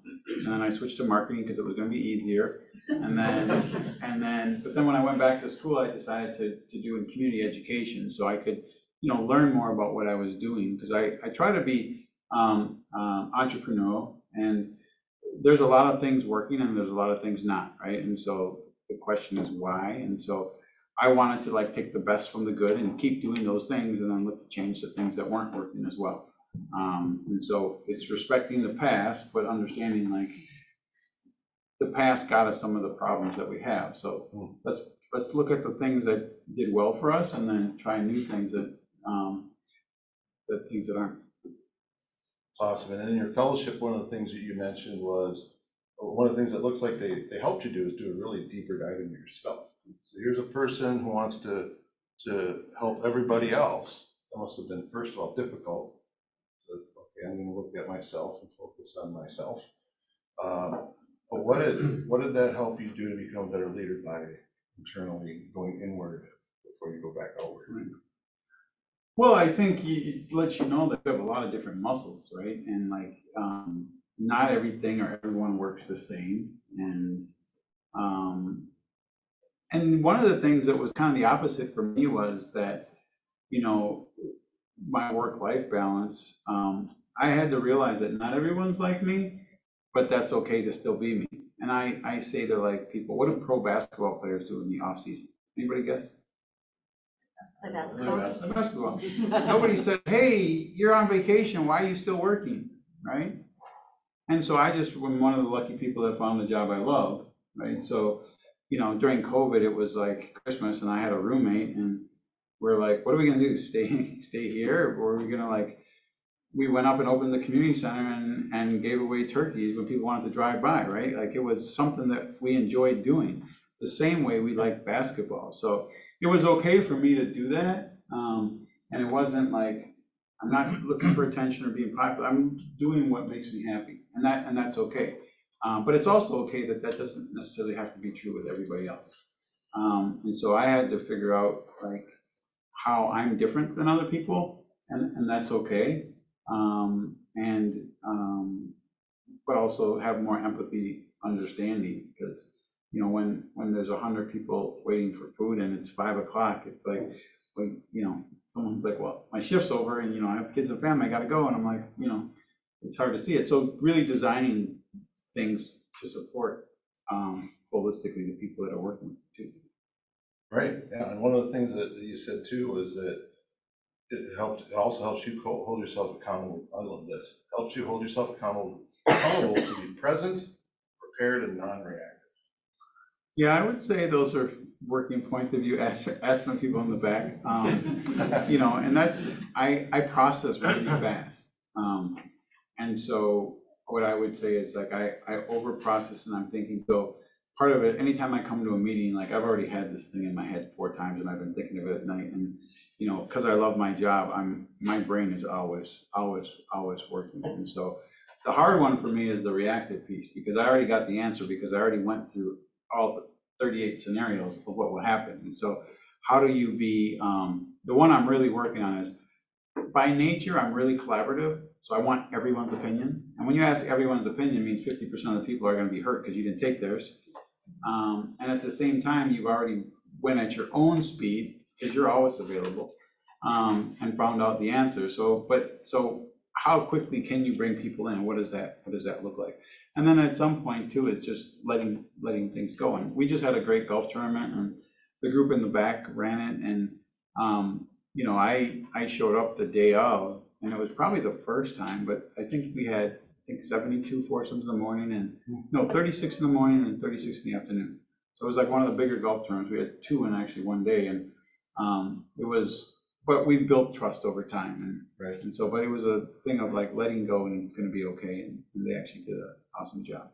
then I switched to marketing because it was going to be easier. But then when I went back to school, I decided to do in community education so I could, learn more about what I was doing, because I try to be entrepreneurial, and there's a lot of things working and there's a lot of things not, right? And so the question is why. And so I wanted to like take the best from the good and keep doing those things and then look to change the things that weren't working as well. And so it's respecting the past, but understanding like the past got us some of the problems that we have. So let's look at the things that did well for us and then try new things that things that aren't. It's awesome. And in your fellowship, one of the things that you mentioned was, one of the things that looks like they helped you do is do a really deeper dive into yourself. So here's a person who wants to help everybody else. That must have been, first of all, difficult. So, okay, I'm going to look at myself and focus on myself. But what did that help you do to become a better leader by internally going inward before you go back outward? Well, I think it lets you know that we have a lot of different muscles, right? And like, not everything or everyone works the same. And one of the things that was kind of the opposite for me was that, my work-life balance, I had to realize that not everyone's like me, but that's okay to still be me. And I say to like people, what do pro basketball players do in the off season? Anybody guess? Play basketball. Nobody said, hey, you're on vacation, why are you still working, right? And so I just am one of the lucky people that found the job I love, right? So, during COVID, it was like Christmas and I had a roommate and we're like, what are we gonna do, stay here? Or are we gonna we went up and opened the community center and gave away turkeys when people wanted to drive by, right? Like it was something that we enjoyed doing the same way we like basketball. So it was okay for me to do that. And it wasn't like, I'm not looking for attention or being popular. I'm doing what makes me happy, and that's okay. But it's also okay that doesn't necessarily have to be true with everybody else. And so I had to figure out like how I'm different than other people, and that's okay. But also have more empathy, understanding, because when there's 100 people waiting for food and it's 5 o'clock, it's like, someone's like, well, my shift's over and I have kids and family, I gotta go, and I'm like, it's hard to see it. So really designing things to support holistically the people that are working with too. Right. Yeah. And one of the things that you said too was that it also helps you hold yourself accountable. I love this. Helps you hold yourself accountable to be present, prepared, and non-reactive. Yeah, I would say those are working points if you ask some people in the back. And that's, I process really fast. And so what I would say is like I over process and I'm thinking, so part of it, anytime I come to a meeting, like I've already had this thing in my head 4 times and I've been thinking of it at night. And, you know, because I love my job, my brain is always working. And so the hard one for me is the reactive piece, because I already got the answer, because I already went through all the 38 scenarios of what will happen. And so how do you be, the one I'm really working on is, by nature, I'm really collaborative. So I want everyone's opinion. And when you ask everyone's opinion, it means 50% of the people are going to be hurt because you didn't take theirs. And at the same time, you've already went at your own speed, because you're always available, and found out the answer. So how quickly can you bring people in? What does that look like? And then at some point too, it's just letting things go. And we just had a great golf tournament, and the group in the back ran it. And you know, I showed up the day of, and it was probably the first time, but I think we had 72 foursomes in the morning, and no, 36 in the morning and 36 in the afternoon. So it was like one of the bigger golf tournaments. We had 2 in actually one day, and it was. But we built trust over time, and so, but it was a thing of like letting go, and it's going to be okay, and they actually did an awesome job.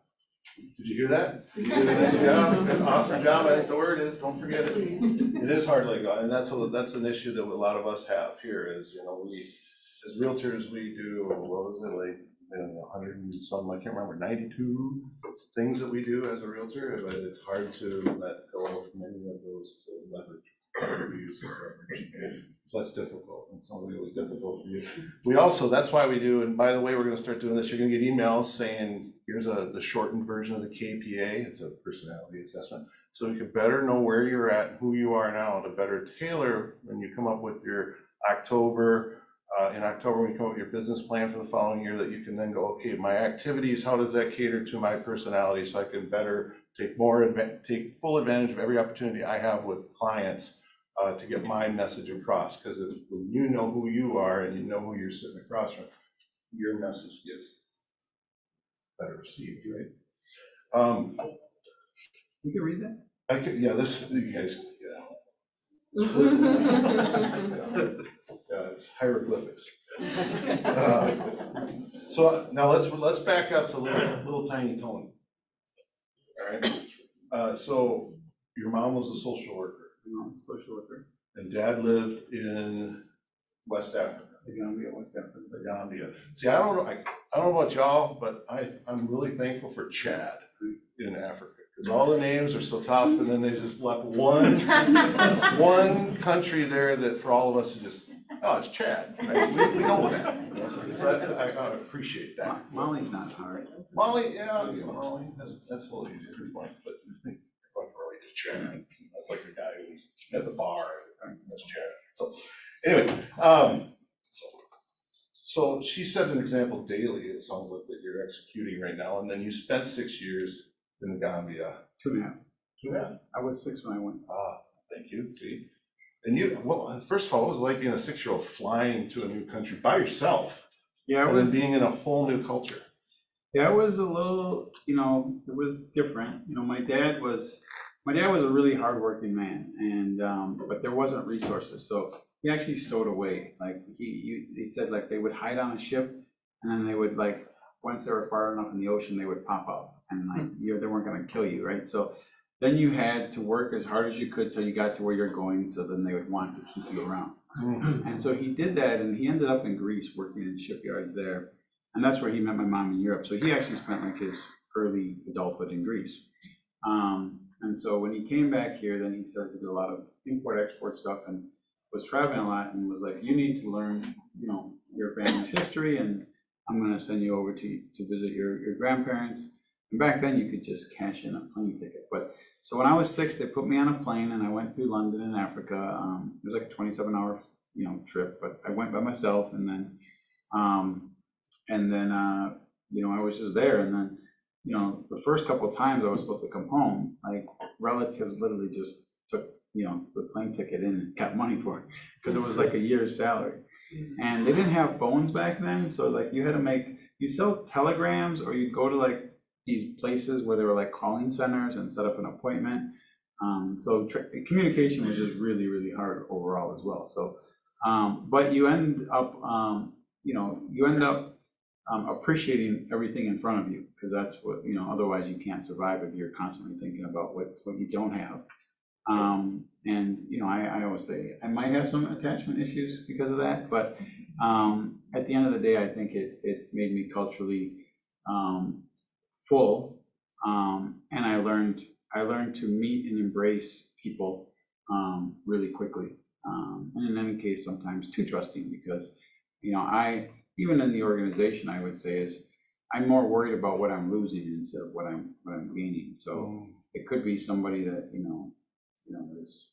Did you hear that? Did you hear the nice job? An awesome job, I think the word is, don't forget it. It is hard to let go, and that's an issue that a lot of us have here is, you know, we, as realtors, we do, what was it, like, 100 and some, I can't remember, 92 things that we do as a realtor, but it's hard to let go of many of those to leverage. So that's difficult, and something that was difficult for you. We also, that's why we do, and by the way, we're going to start doing this. You're going to get emails saying, here's the shortened version of the KPA. It's a personality assessment. So you can better know where you're at and who you are now to better tailor when you come up with your October, in October when you come up with your business plan for the following year, that you can then go, okay, my activities, how does that cater to my personality, so I can better take full advantage of every opportunity I have with clients to get my message across. Because when you know who you are and you know who you're sitting across from, your message gets better received, right? You can read that? I could, yeah, this, you guys, yeah. Yeah, it's hieroglyphics. So now let's back up to little tiny Tony. All right. So your mom was a social worker. Social worker. And dad lived in West Africa. The Gambia, West Africa. The Gambia. See, I don't know about y'all, but I'm really thankful for Chad in Africa, because all the names are so tough, and then they just left one country there that for all of us is just, oh, it's Chad. Right? We know that. So I appreciate that. Mali's not hard. Mali, yeah, Mali, that's a little easier to point, but really just Chad. That's like the guy who's at the bar. That's Chad. So anyway, so she set an example daily. It sounds like that you're executing right now, and then you spent 6 years in Gambia. 2.5. 2.5. I was 6 when I went. Ah, thank you. See, and you. Well, first of all, what was it like being a 6-year-old flying to a new country by yourself? Yeah, and then being in a whole new culture. Yeah, it was a little, you know, it was different. You know, my dad was a really hardworking man, and but there wasn't resources, so he actually stowed away. Like he said, like they would hide on a ship, and then they would, like, once they were far enough in the ocean, they would pop up, and like they weren't going to kill you, right? So then you had to work as hard as you could till you got to where you're going, so then they would want to keep you around. And so he did that, and he ended up in Greece working in shipyards there, and that's where he met my mom in Europe. So he actually spent like his early adulthood in Greece. And so when he came back here, then he started to do a lot of import-export stuff and was traveling a lot, and was like, you need to learn, you know, your family's history, and I'm going to send you over to visit your grandparents. And back then you could just cash in a plane ticket. But so when I was 6, they put me on a plane, and I went through London and Africa. It was like a 27-hour, you know, trip, but I went by myself, and then you know, I was just there. And then, you know, the first couple of times I was supposed to come home, like relatives literally just took, you know, the plane ticket in and got money for it, because it was like a year's salary. And they didn't have phones back then, so like you sell telegrams, or you go to like these places where there were like calling centers and set up an appointment. So communication was just really, really hard overall as well. So, but you end up, you know, appreciating everything in front of you, because that's what, otherwise you can't survive if you're constantly thinking about what you don't have. And, I always say, I might have some attachment issues because of that, but at the end of the day, I think it made me culturally full. And I learned to meet and embrace people really quickly. And in any case, sometimes too trusting, because, even in the organization, I would say is I'm more worried about what I'm losing instead of what I'm gaining. So it could be somebody that, is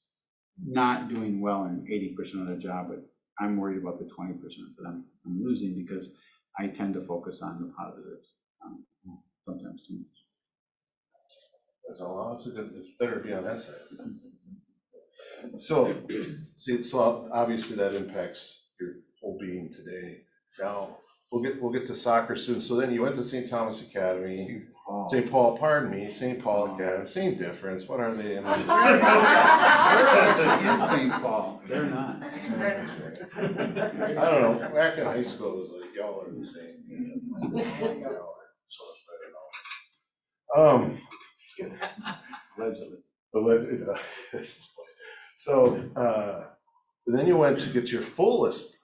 not doing well in 80% of the job, but I'm worried about the 20% that I'm losing, because I tend to focus on the positives, sometimes too much. That's a good, it's better to be on that side. So, so obviously that impacts your whole being today. Now, we'll get to soccer soon. So then you went to St. Thomas Academy, St. Paul Academy, same difference. What are they? They're actually in St. Paul. They're not. I don't know. Back in high school, it was like y'all are the same. Allegedly. So, then you went to get your fullest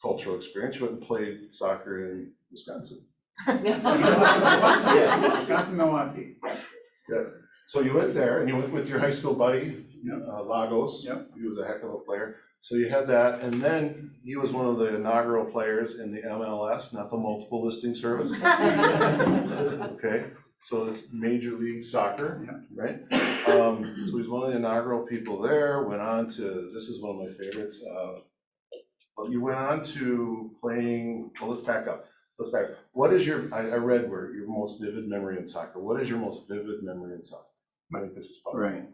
cultural experience. You went and played soccer in Wisconsin. Yeah, Wisconsin, Milwaukee. Yes. So you went there, and you went with your high school buddy, Yep. Lagos. Yep. He was a heck of a player. So you had that, and then he was one of the inaugural players in the MLS, not the multiple listing service. Okay. So it's Major League Soccer, right? So he's one of the inaugural people there, went on to, this is one of my favorites. You went on to playing, well, let's back up. What is your, I read where your most vivid memory in soccer. What is your most vivid memory in soccer? I think this is probably. Right.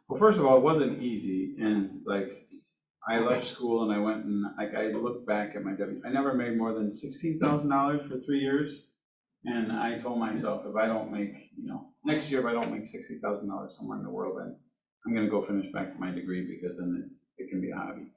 Well, first of all, it wasn't easy. And I left school and I went and I looked back at my I never made more than $16,000 for 3 years. And I told myself, if I don't make, next year, if I don't make $60,000 somewhere in the world, then I'm going to go finish back my degree, because then it can be a hobby.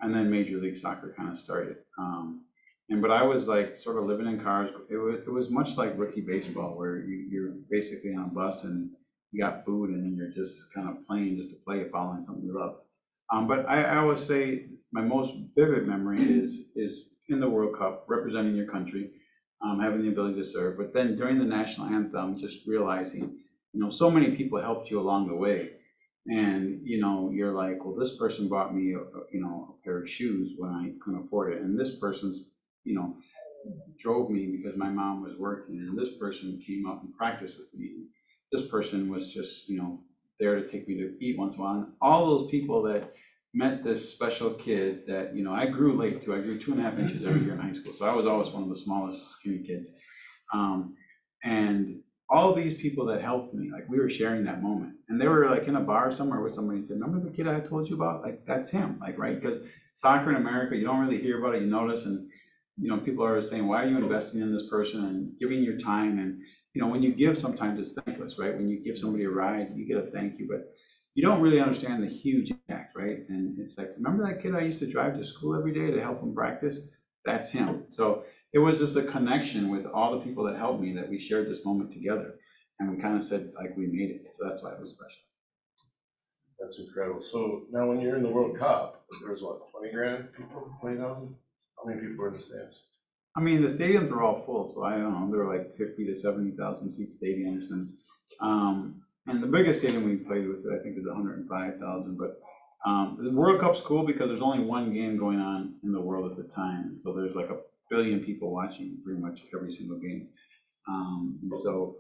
And then Major League Soccer kind of started. But I was sort of living in cars. It was much like rookie baseball, where you're basically on a bus and you got food, and then you're just kind of playing just to play, following something you love. But I always say my most vivid memory is in the World Cup, representing your country. Having the ability to serve, but then during the national anthem, just realizing, so many people helped you along the way, and you're like, well, this person bought me a pair of shoes when I couldn't afford it, and this person's drove me because my mom was working, and this person came up and practiced with me, and this person was just there to take me to eat once in a while, and all those people that met this special kid that, I grew late too. I grew 2.5 inches every year in high school. So I was always one of the smallest skinny kids. And all these people that helped me, we were sharing that moment. And they were in a bar somewhere with somebody and said, remember the kid I told you about? That's him, right? Because soccer in America, you don't really hear about it, you notice. And, people are saying, why are you investing in this person and giving your time? And, when you give, sometimes it's thankless, right? When you give somebody a ride, you get a thank you, but you don't really understand the huge impact, right? And it's remember that kid I used to drive to school every day to help him practice? That's him. So it was just a connection with all the people that helped me, that we shared this moment together. And we kind of said, we made it. So that's why it was special. That's incredible. So now when you're in the World Cup, there's what, 20 grand people, 20,000? How many people are in the stands? I mean, the stadiums were all full. So I don't know, there were 50 to 70,000 seat stadiums. And the biggest stadium we played with, I think, is 105,000. But the World Cup's cool because there's only one game going on in the world at the time. So there's 1 billion people watching pretty much every single game. And so,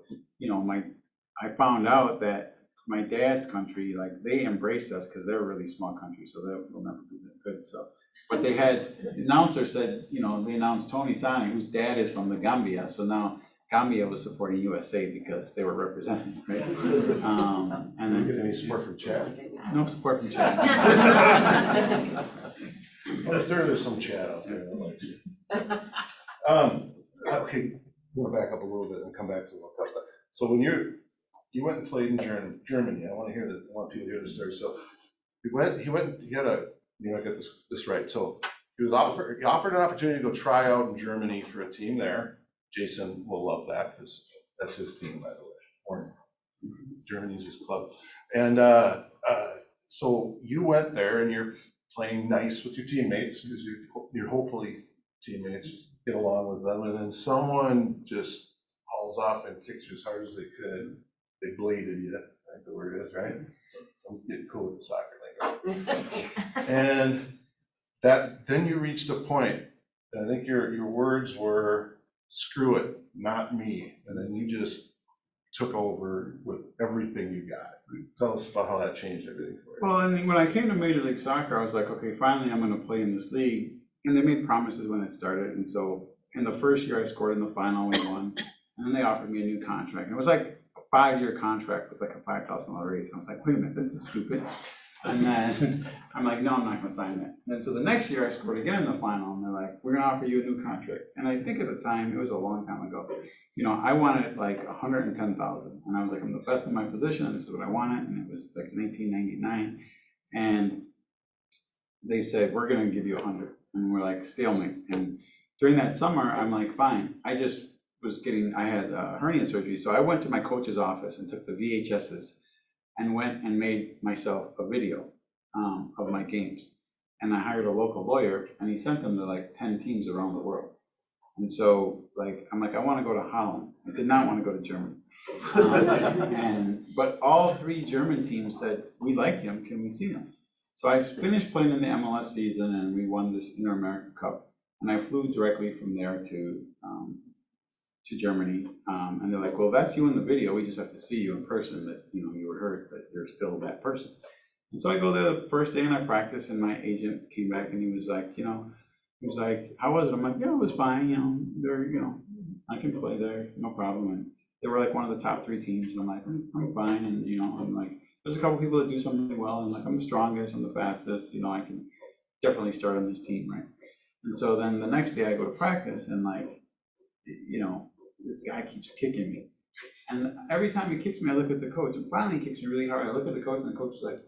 I found out that my dad's country, they embraced us because they're a really small country, so they'll never be that good. So, but they had, the announcer said, they announced Tony Sanneh, whose dad is from the Gambia. So now Gambia was supporting USA because they were representing, right? And then, get any support from Chad? No support from Chad. Well, there's some Chad out there. Okay, I'm gonna back up a little bit and come back to the World Cup. So when you went and played in Germany, I want people to hear the story. So he went, you got this right. So he offered an opportunity to go try out in Germany for a team there. Jason will love that because that's his team, by the way. Or Germany's his club. And so you went there and you're playing nice with your teammates because you're hopefully teammates, get along with them, and then someone just hauls off and kicks you as hard as they could. They bladed you, I think the word is, right? I'm getting cool with the soccer lingo. And then you reached a point, and I think your words were, screw it, not me. And then you just took over with everything you got. Tell us about how that changed everything for you. Well, I mean, when I came to Major League Soccer, I was like, okay, finally I'm gonna play in this league. And they made promises when it started, and so in the first year I scored in the final, we won, and then they offered me a new contract. And it was like a 5-year contract with like a $5,000 raise. I was like, wait a minute, this is stupid. And then I'm like, no, I'm not gonna sign that. And so the next year I scored again in the final, and they're like, we're gonna offer you a new contract. And I think at the time, it was a long time ago, you know, I wanted like 110,000, and I was like, I'm the best in my position, and this is what I wanted, and it was like 1999, and they said, we're gonna give you 100, and we're like, stalemate. And during that summer, I'm like, fine. I just I had hernia surgery, so I went to my coach's office and took the VHSs and went and made myself a video of my games. And I hired a local lawyer, and he sent them to like 10 teams around the world. And so, like, I'm like, I want to go to Holland. I did not want to go to Germany. But all 3 German teams said, we like him, can we see him? So I finished playing in the MLS season, and we won this Inter-American Cup. And I flew directly from there to Germany. And they're like, well, that's you in the video. We just have to see you in person, that, you know, you were hurt, but you're still that person. And so I go there the first day and I practice, and my agent came back and he was like, you know, he was like, how was it? I'm like, yeah, it was fine. You know, I can play there, no problem. And they were like one of the top 3 teams. And I'm like, I'm fine. And, you know, I'm like, there's a couple people that do something well. And like, I'm the strongest, I'm the fastest, you know, I can definitely start on this team, right? And so then the next day I go to practice, and like, you know, this guy keeps kicking me. And every time he kicks me, I look at the coach, and finally he kicks me really hard. I look at the coach, and the coach is like,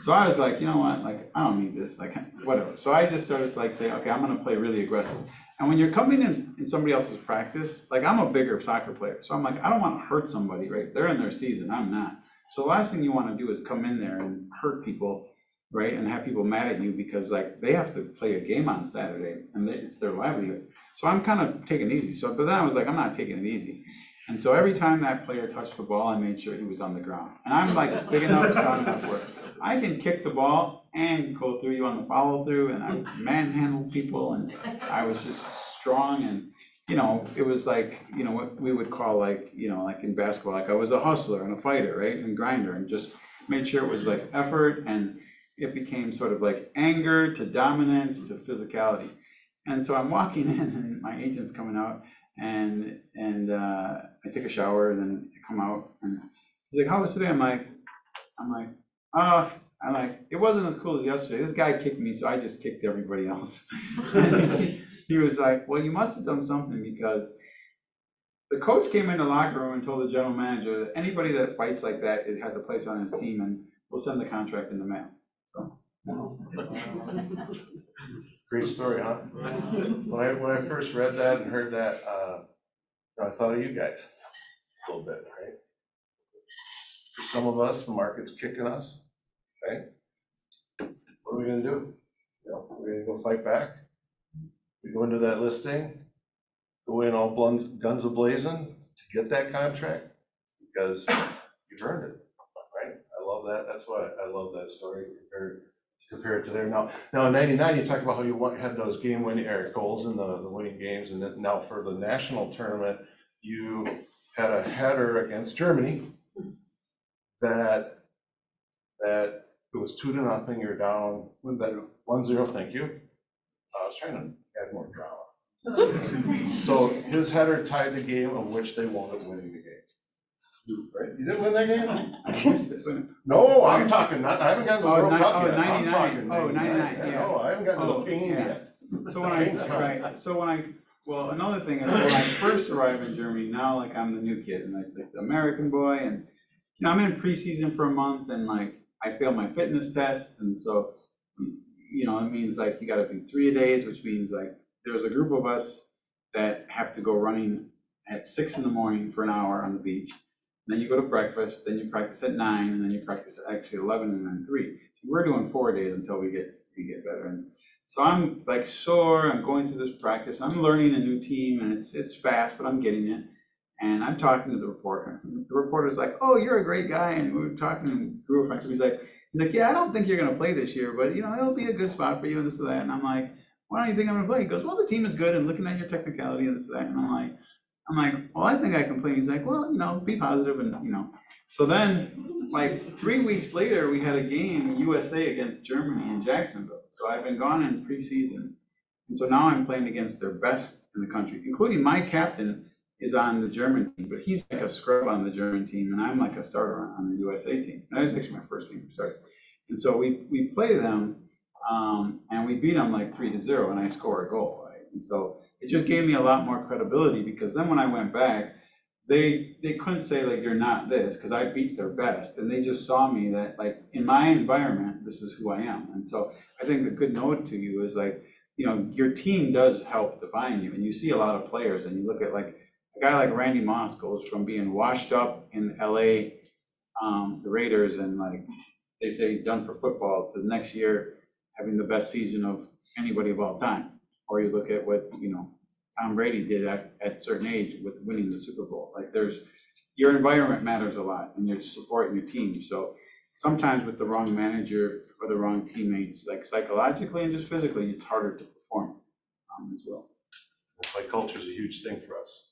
so I was like, you know what, like, I don't need this, like, whatever. So I just started to like say, okay, I'm gonna play really aggressive. And when you're coming in somebody else's practice, like, I'm a bigger soccer player, so I'm like, I don't want to hurt somebody, right? They're in their season, I'm not. So the last thing you want to do is come in there and hurt people, right? And have people mad at you because like they have to play a game on Saturday, and it's their livelihood. So I'm kind of taking it easy. So, but then I was like, I'm not taking it easy. And so every time that player touched the ball, I made sure he was on the ground. And I'm like big enough, strong enough where I can kick the ball and go through you on the follow through, and I manhandled people, and I was just strong. And, you know, it was like, you know, what we would call like, you know, like in basketball, like I was a hustler and a fighter, right? And grinder, and just made sure it was like effort, and it became sort of like anger to dominance to physicality. And so I'm walking in, and my agent's coming out, and I take a shower, and then I come out, and he's like, how was today? I'm like, it wasn't as cool as yesterday. This guy kicked me, so I just kicked everybody else. And he was like, well, you must have done something, because the coach came in the locker room and told the general manager that anybody that fights like that, it has a place on his team, and we'll send the contract in the mail. So. Great story, huh? When I first read that and heard that, I thought of you guys a little bit, right? For some of us, the market's kicking us, right? What are we gonna do? You know, we're gonna go fight back. We go into that listing, go in all guns a-blazing to get that contract, because you've earned it, right? I love that. That's why I love that story compared to there. Now in '99, you talked about how you had those game-winning goals in the winning games, and then now for the national tournament, you had a header against Germany that it was 2-0. You're down 1-0. Thank you. I was trying to add more drama. So his header tied the game, of which they wound up winning the game. Right? You didn't win that game? No, I'm talking, I haven't gotten to the World Cup yet. 99. Oh, 99, yeah. No, I haven't gotten to the pain yet. Well, another thing is, when I first arrived in Germany, now like I'm the new kid, and it's like the American boy, and you know, I'm in preseason for a month, and like I failed my fitness test, and so you know, it means like you gotta do 3-a-days, which means like, there's a group of us that have to go running at 6 in the morning for an hour on the beach. Then you go to breakfast, then you practice at 9, and then you practice at actually 11 and then 3. So we're doing 4 days until we get better. And so I'm like sore, I'm going through this practice, I'm learning a new team, and it's fast, but I'm getting it. And I'm talking to the reporter. The reporter's like, "Oh, you're a great guy," and we were talking and grew a friendship. He's like, "Yeah, I don't think you're gonna play this year, but you know, it'll be a good spot for you and this and that." And I'm like, "Why don't you think I'm gonna play?" He goes, "Well, the team is good, and looking at your technicality and this and that." And I'm like, "Well, I think I can play." He's like, "Well, you know, be positive and you know." So then, like 3 weeks later, we had a game USA against Germany in Jacksonville. So I've been gone in preseason, and so now I'm playing against their best in the country, including my captain is on the German team, but he's like a scrub on the German team, and I'm like a starter on the USA team. And that was actually my first game to start. And so we play them, and we beat them like 3-0, and I score a goal, right? And so it just gave me a lot more credibility, because then when I went back, they couldn't say like, "You're not this," because I beat their best, and they just saw me that like in my environment, this is who I am. And so I think the good note to you is like, you know, your team does help define you, and you see a lot of players, and you look at like a guy like Randy Moss goes from being washed up in LA, the Raiders, and like they say he's done for football, to the next year having the best season of anybody of all time. Or you look at what, you know, Tom Brady did at a certain age with winning the Super Bowl. Like your environment matters a lot, and you're supporting your team. So sometimes with the wrong manager or the wrong teammates, like psychologically and just physically, it's harder to perform as well. That's why culture is a huge thing for us.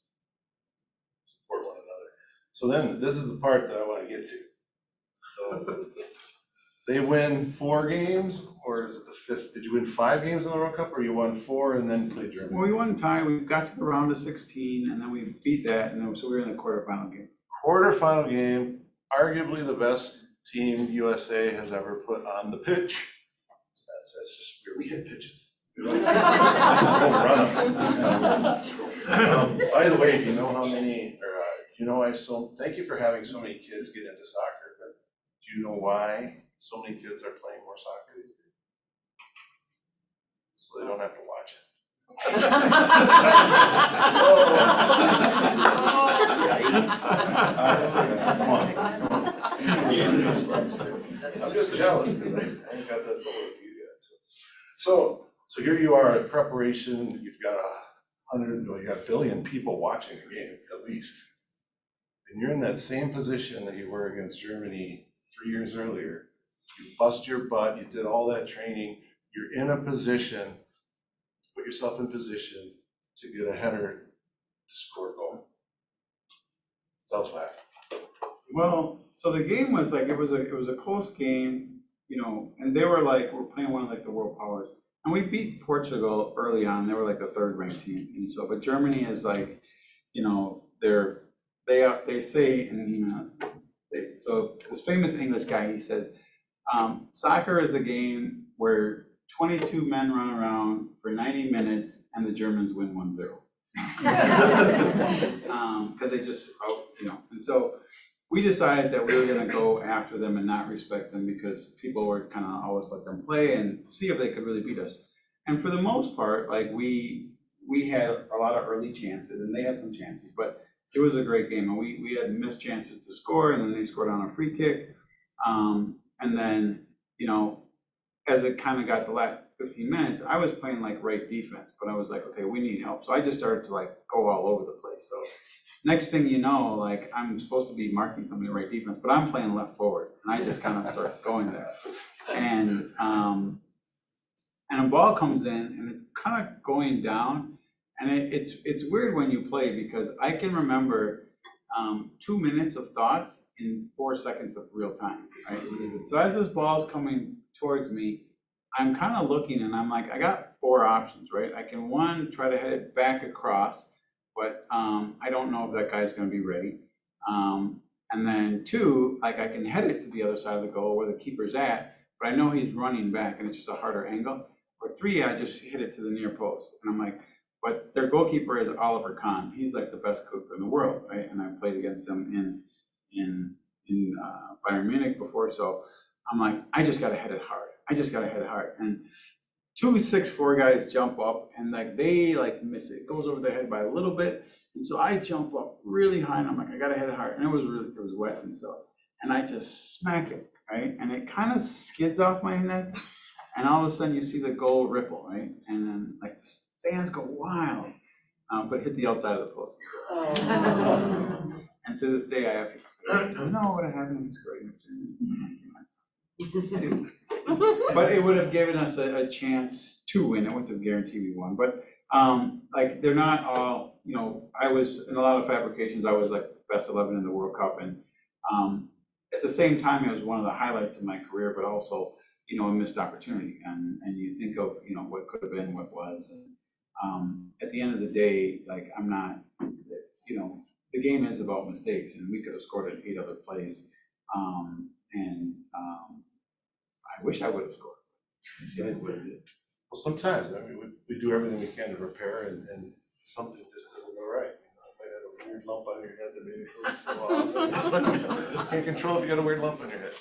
Support one another. So then, this is the part that I want to get to. So they win 4 games, or is it the 5th? Did you win 5 games in the World Cup, or you won 4 and then played Germany? Well, we won tie. We got to the round of 16, and then we beat that, and then so we were in the quarterfinal game. Quarterfinal game, arguably the best team USA has ever put on the pitch. That's just where we hit pitches. Don't run them. By the way, do you know how many, thank you for having so many kids get into soccer, but do you know why so many kids are playing more soccer these days? So they don't have to watch it. I'm just jealous because I ain't got that full of you guys. So here you are at preparation. You've got you got a billion people watching the game at least, and you're in that same position that you were against Germany 3 years earlier. You bust your butt. You did all that training. You're in a position. Put yourself in position to get a header to score a goal. Tell us what happened. Well, so the game was like, it was a close game, you know, and they were like, we're playing one of like the world powers. And we beat Portugal early on. They were like the 3rd ranked team. And so, but Germany is like, you know, they say, and so this famous English guy, he says, soccer is a game where 22 men run around for 90 minutes and the Germans win 1-0. Because they just, you know, and so we decided that we were going to go after them and not respect them, because people were kind of always let them play and see if they could really beat us. And for the most part, like we had a lot of early chances, and they had some chances, but it was a great game. And we had missed chances to score, and then they scored on a free kick. And then, you know, as it kind of got the last 15 minutes, I was playing like right defense, but I was like, okay, we need help. So I just started to like go all over the place. So next thing you know, like I'm supposed to be marking somebody right defense, but I'm playing left forward, and I just kind of start going there. And a ball comes in, and it's kind of going down, and it's weird when you play, because I can remember 2 minutes of thoughts in 4 seconds of real time, right? So as this ball's coming towards me, I'm kind of looking, and I'm like, I got 4 options, right? I can, 1, try to head it back across, but I don't know if that guy's going to be ready. And then 2, like I can head it to the other side of the goal where the keeper's at, but I know he's running back, and it's just a harder angle. Or 3, I just hit it to the near post, and I'm like, but their goalkeeper is Oliver Kahn. He's like the best cook in the world, right? And I played against him in Bayern Munich before, so I'm like, I just got to hit it hard. I just got a head hard. And 2 6'4" guys jump up and like they like miss it. It goes over their head by a little bit. And so I jump up really high and I'm like, I got a head hard. And it was wet and so, and I just smack it, right? And it kind of skids off my neck. And all of a sudden you see the goal ripple, right? And then like the stands go wild, but hit the outside of the post. And to this day, I have people say, "You know what happened if you scored against Germany?" But it would have given us a chance to win. It wouldn't have guaranteed we won. But like they're not all, you know, I was in a lot of fabrications, I was like best 11 in the World Cup. And at the same time, it was one of the highlights of my career, but also, you know, a missed opportunity. And you think of, you know, what could have been, what was. And at the end of the day, like I'm not, you know, the game is about mistakes, and we could have scored in 8 other plays. I wish I would have scored. It is what it is. Well, sometimes, I mean, we do everything we can to prepare and something just doesn't go right. You know, you might have a weird lump on your head that made it go so off. Can't control if you got a weird lump on your head.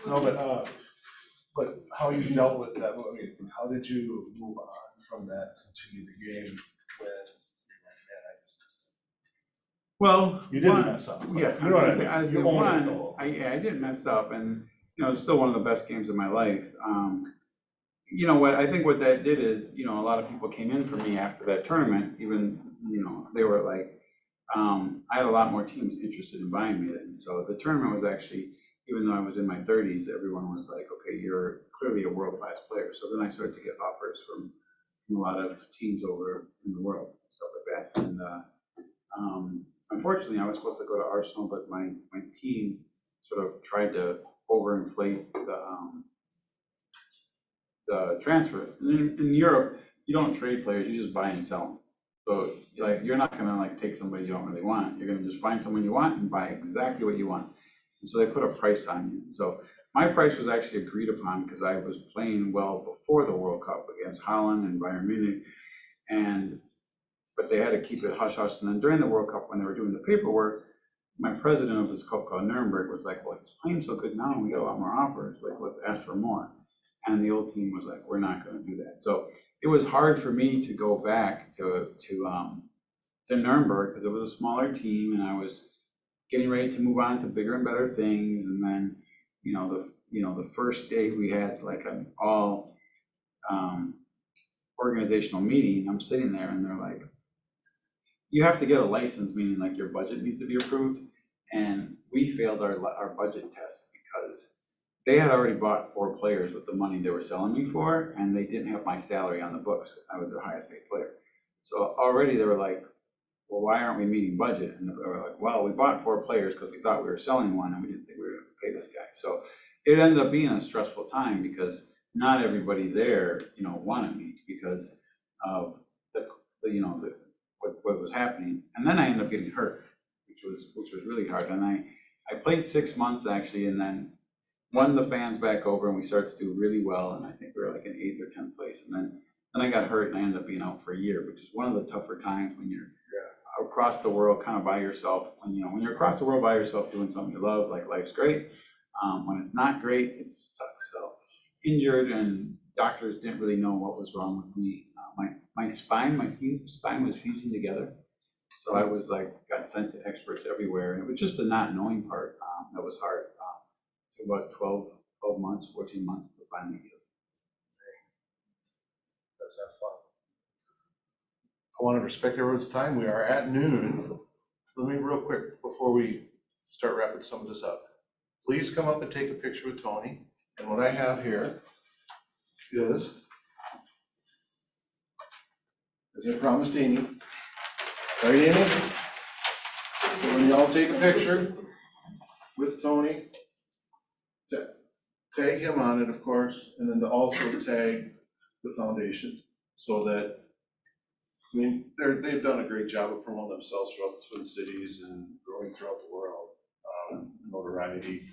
No, but how you dealt with that, I mean, how did you move on from that, continue the game when well, you didn't mess up? Yeah, You know what I mean? I was You the own it one. though. I didn't mess up, and you know, it's still one of the best games of my life. You know what? I think what that did is, you know, a lot of people came in for me after that tournament. Even, you know, they were like, I had a lot more teams interested in buying me then. So the tournament was actually, even though I was in my 30s, everyone was like, okay, you're clearly a world-class player. So then I started to get offers from a lot of teams over in the world, stuff like that. And unfortunately, I was supposed to go to Arsenal, but my team sort of tried to overinflate the transfer. And in Europe, you don't trade players, you just buy and sell them. So like, you're not gonna like take somebody you don't really want. You're gonna just find someone you want and buy exactly what you want. And so they put a price on you. So my price was actually agreed upon because I was playing well before the World Cup against Holland and Bayern Munich. But they had to keep it hush hush. And then during the World Cup, when they were doing the paperwork, my president of this club called Nuremberg was like, well, he's playing so good now, we got a lot more offers, like, let's ask for more. And the old team was like, we're not gonna do that. So it was hard for me to go back to Nuremberg because it was a smaller team and I was getting ready to move on to bigger and better things. And then, the first day we had like an all organizational meeting, I'm sitting there and they're like, you have to get a license, meaning like your budget needs to be approved. And we failed our budget test because they had already bought 4 players with the money they were selling me for, and they didn't have my salary on the books. I was their highest paid player. So already they were like, well, why aren't we meeting budget? And they were like, well, we bought 4 players because we thought we were selling one and we didn't think we were going to pay this guy. So it ended up being a stressful time because not everybody there, wanted me because of what was happening. And then I ended up getting hurt, which was really hard. And I played 6 months actually, and then won the fans back over, and we started to do really well. And I think we were like in 8th or 10th place. And then I got hurt, and I ended up being out for a year, which is one of the tougher times when you're across the world kind of by yourself. When you're across the world by yourself doing something you love, like life's great. When it's not great, it sucks. So injured, and doctors didn't really know what was wrong with me. My spine was fusing together. So I was like, got sent to experts everywhere. And it was just the not knowing part that was hard. It took about 12 months, 14 months to finally heal. That's not fun. I want to respect everyone's time. We are at noon. Let me real quick, before we start wrapping some of this up, please come up and take a picture with Tony. And what I have here is, as I promised Amy, right, Amy? So when y'all take a picture with Tony, tag him on it, of course, and then to also tag the foundation so that, they've done a great job of promoting themselves throughout the Twin Cities and growing throughout the world, notoriety.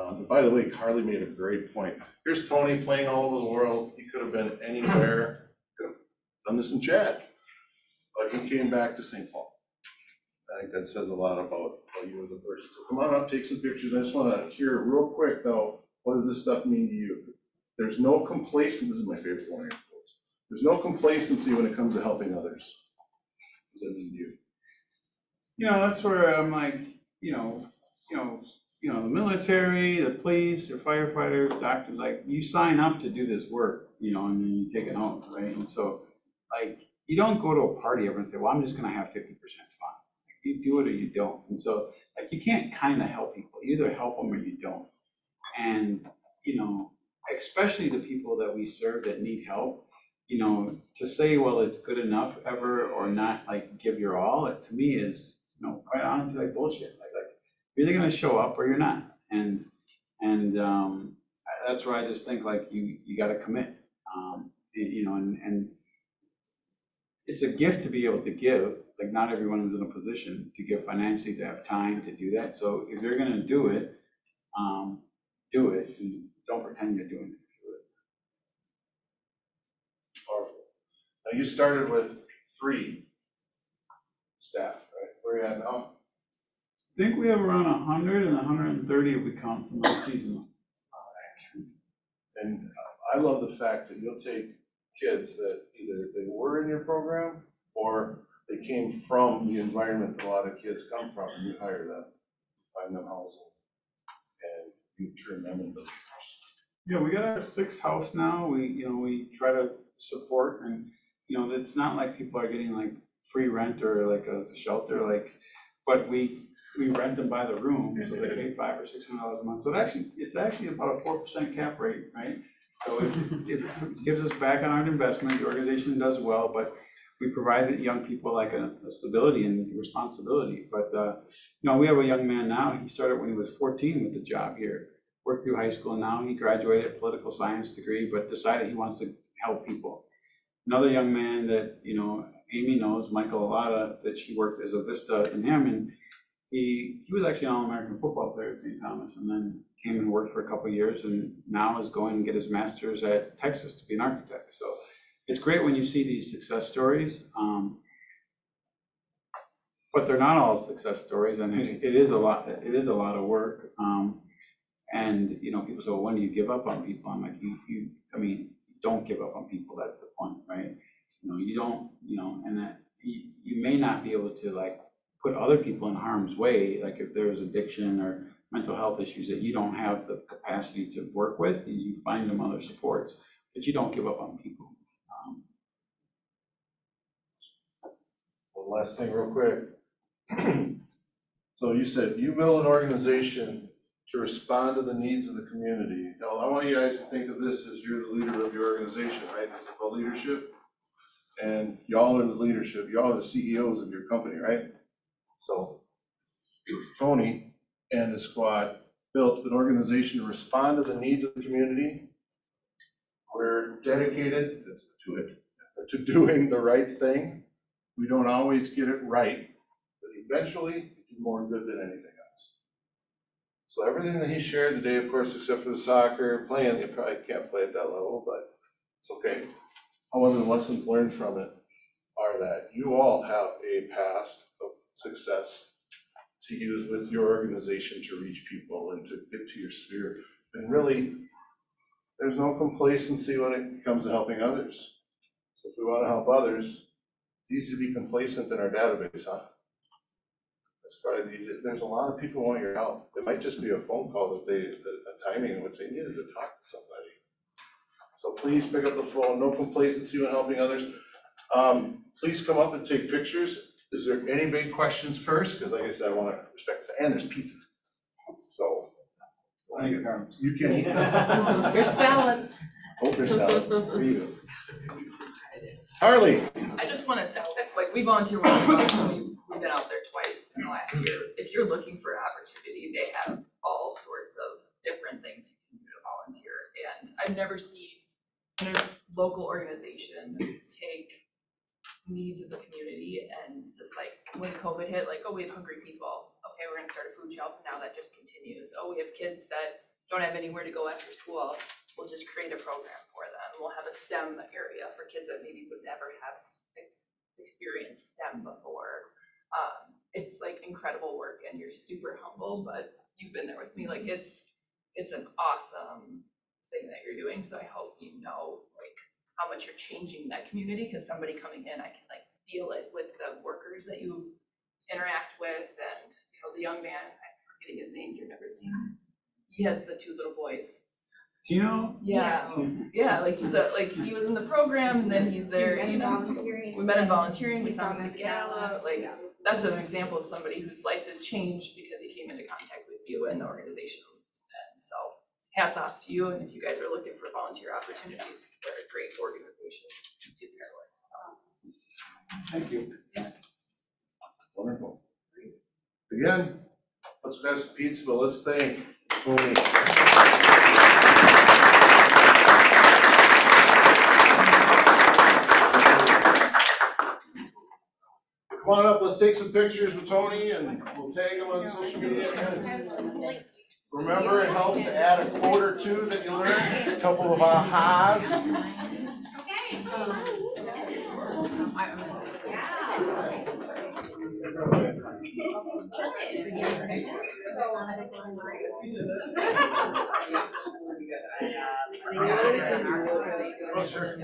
But by the way, Carly made a great point. Here's Tony playing all over the world. He could have been anywhere. Could have done this in Chad, but he came back to St. Paul. I think that says a lot about you as a person. So come on up, take some pictures. I just want to hear real quick though, what does this stuff mean to you? There's no complacency, this is my favorite one. There's no complacency when it comes to helping others. What does that mean to you? You know, that's where I'm like, the military, the police, the firefighters, doctors, like, you sign up to do this work, and then you take it home, right? And so, like, you don't go to a party ever and say, well, I'm just gonna have 50% fun. Like, you do it or you don't. And so, like, you can't kind of help people. You either help them or you don't. And, especially the people that we serve that need help, to say, well, it's good enough ever or not, like, give your all, it to me is, quite honestly, like bullshit. Like you're either gonna show up or you're not. And that's where I just think like you gotta commit. And it's a gift to be able to give. Like not everyone is in a position to give financially, to have time to do that. So if you're gonna do it, do it, and don't pretend you're doing it. Powerful. Now you started with 3 staff, right? Where are you at now? I think we have around 100 and 130 if we count some of the seasonal. And I love the fact that you'll take kids that either they were in your program or they came from the environment that a lot of kids come from, and you hire them, find them housing, and you turn them into leaders. Yeah, we got our 6th house now. We try to support, and it's not like people are getting like free rent or like a shelter, but we rent them by the room, so they pay $500 or $600 a month. So it's actually about a 4% cap rate, right? So it gives us back on our investment. The organization does well, but we provide the young people like a stability and responsibility. But we have a young man now. He started when he was 14 with the job here. Worked through high school, and now he graduated a political science degree, but decided he wants to help people. Another young man that Amy knows, Michael Alada, that she worked as a Vista in him, and he was actually an All-American football player at St. Thomas, and then came and worked for a couple of years, and now is going to get his master's at Texas to be an architect. So it's great when you see these success stories, but they're not all success stories, and it is a lot of work. And people say, well, when do you give up on people? I'm like, you don't give up on people. That's the point, right? You don't, and that you may not be able to like put other people in harm's way. Like if there's addiction or mental health issues that you don't have the capacity to work with, you find them other supports, but you don't give up on people. One last thing real quick. So you said you build an organization to respond to the needs of the community. Now, I want you guys to think of this as you're the leader of your organization, right? This is called leadership. And y'all are the leadership. Y'all are the CEOs of your company, right? So Tony and his squad built an organization to respond to the needs of the community. We're dedicated to it, to doing the right thing. We don't always get it right, but eventually we do more good than anything else. So everything that he shared today, of course, except for the soccer, playing, you probably can't play at that level, but it's okay. However, the lessons learned from it are that you all have a past of success to use with your organization to reach people and to get to your sphere. And really, there's no complacency when it comes to helping others. So if we want to help others, it's easy to be complacent in our database, huh? That's probably the easy. There's a lot of people who want your help. It might just be a phone call that a timing in which they needed to talk to somebody. So please pick up the phone, no complacency when helping others. Please come up and take pictures. Is there any big questions first? Because like I said, I want to respect that. And there's pizza. So you can eat that. Your salad. Oh, there's salad. There you go. Harley. I just want to tell, like, we volunteer once a month, we've been out there twice in the last year. If you're looking for an opportunity, they have all sorts of different things you can do to volunteer. And I've never seen a local organization take needs of the community and just like, when COVID hit, like, oh, we have hungry people. Okay, we're gonna start a food shelf, and now that just continues. Oh, we have kids that don't have anywhere to go after school. We'll just create a program for them. We'll have a STEM area for kids that maybe would never have experienced STEM before. It's like incredible work, and you're super humble, but you've been there with me. Like it's an awesome thing that you're doing, so I hope you know like how much you're changing that community, because somebody coming in, I can like feel it with the workers that you interact with, and the young man, I'm forgetting his name, do you remember his name? He has the 2 little boys. Do you know? Yeah, like just like he was in the program, and then he's there. We met him volunteering. We saw him at the gala. Like that's an example of somebody whose life has changed because he came into contact with you and the organization. And so, hats off to you. And if you guys are looking for volunteer opportunities, they're a great organization to pair with. So. Thank you. Wonderful. Again, let's pass the pizza, but let's thank Tony. Come on up, let's take some pictures with Tony and we'll tag him on social media. Remember, it helps to add a quote or 2 that you learned, a couple of ahas. Oh, sure.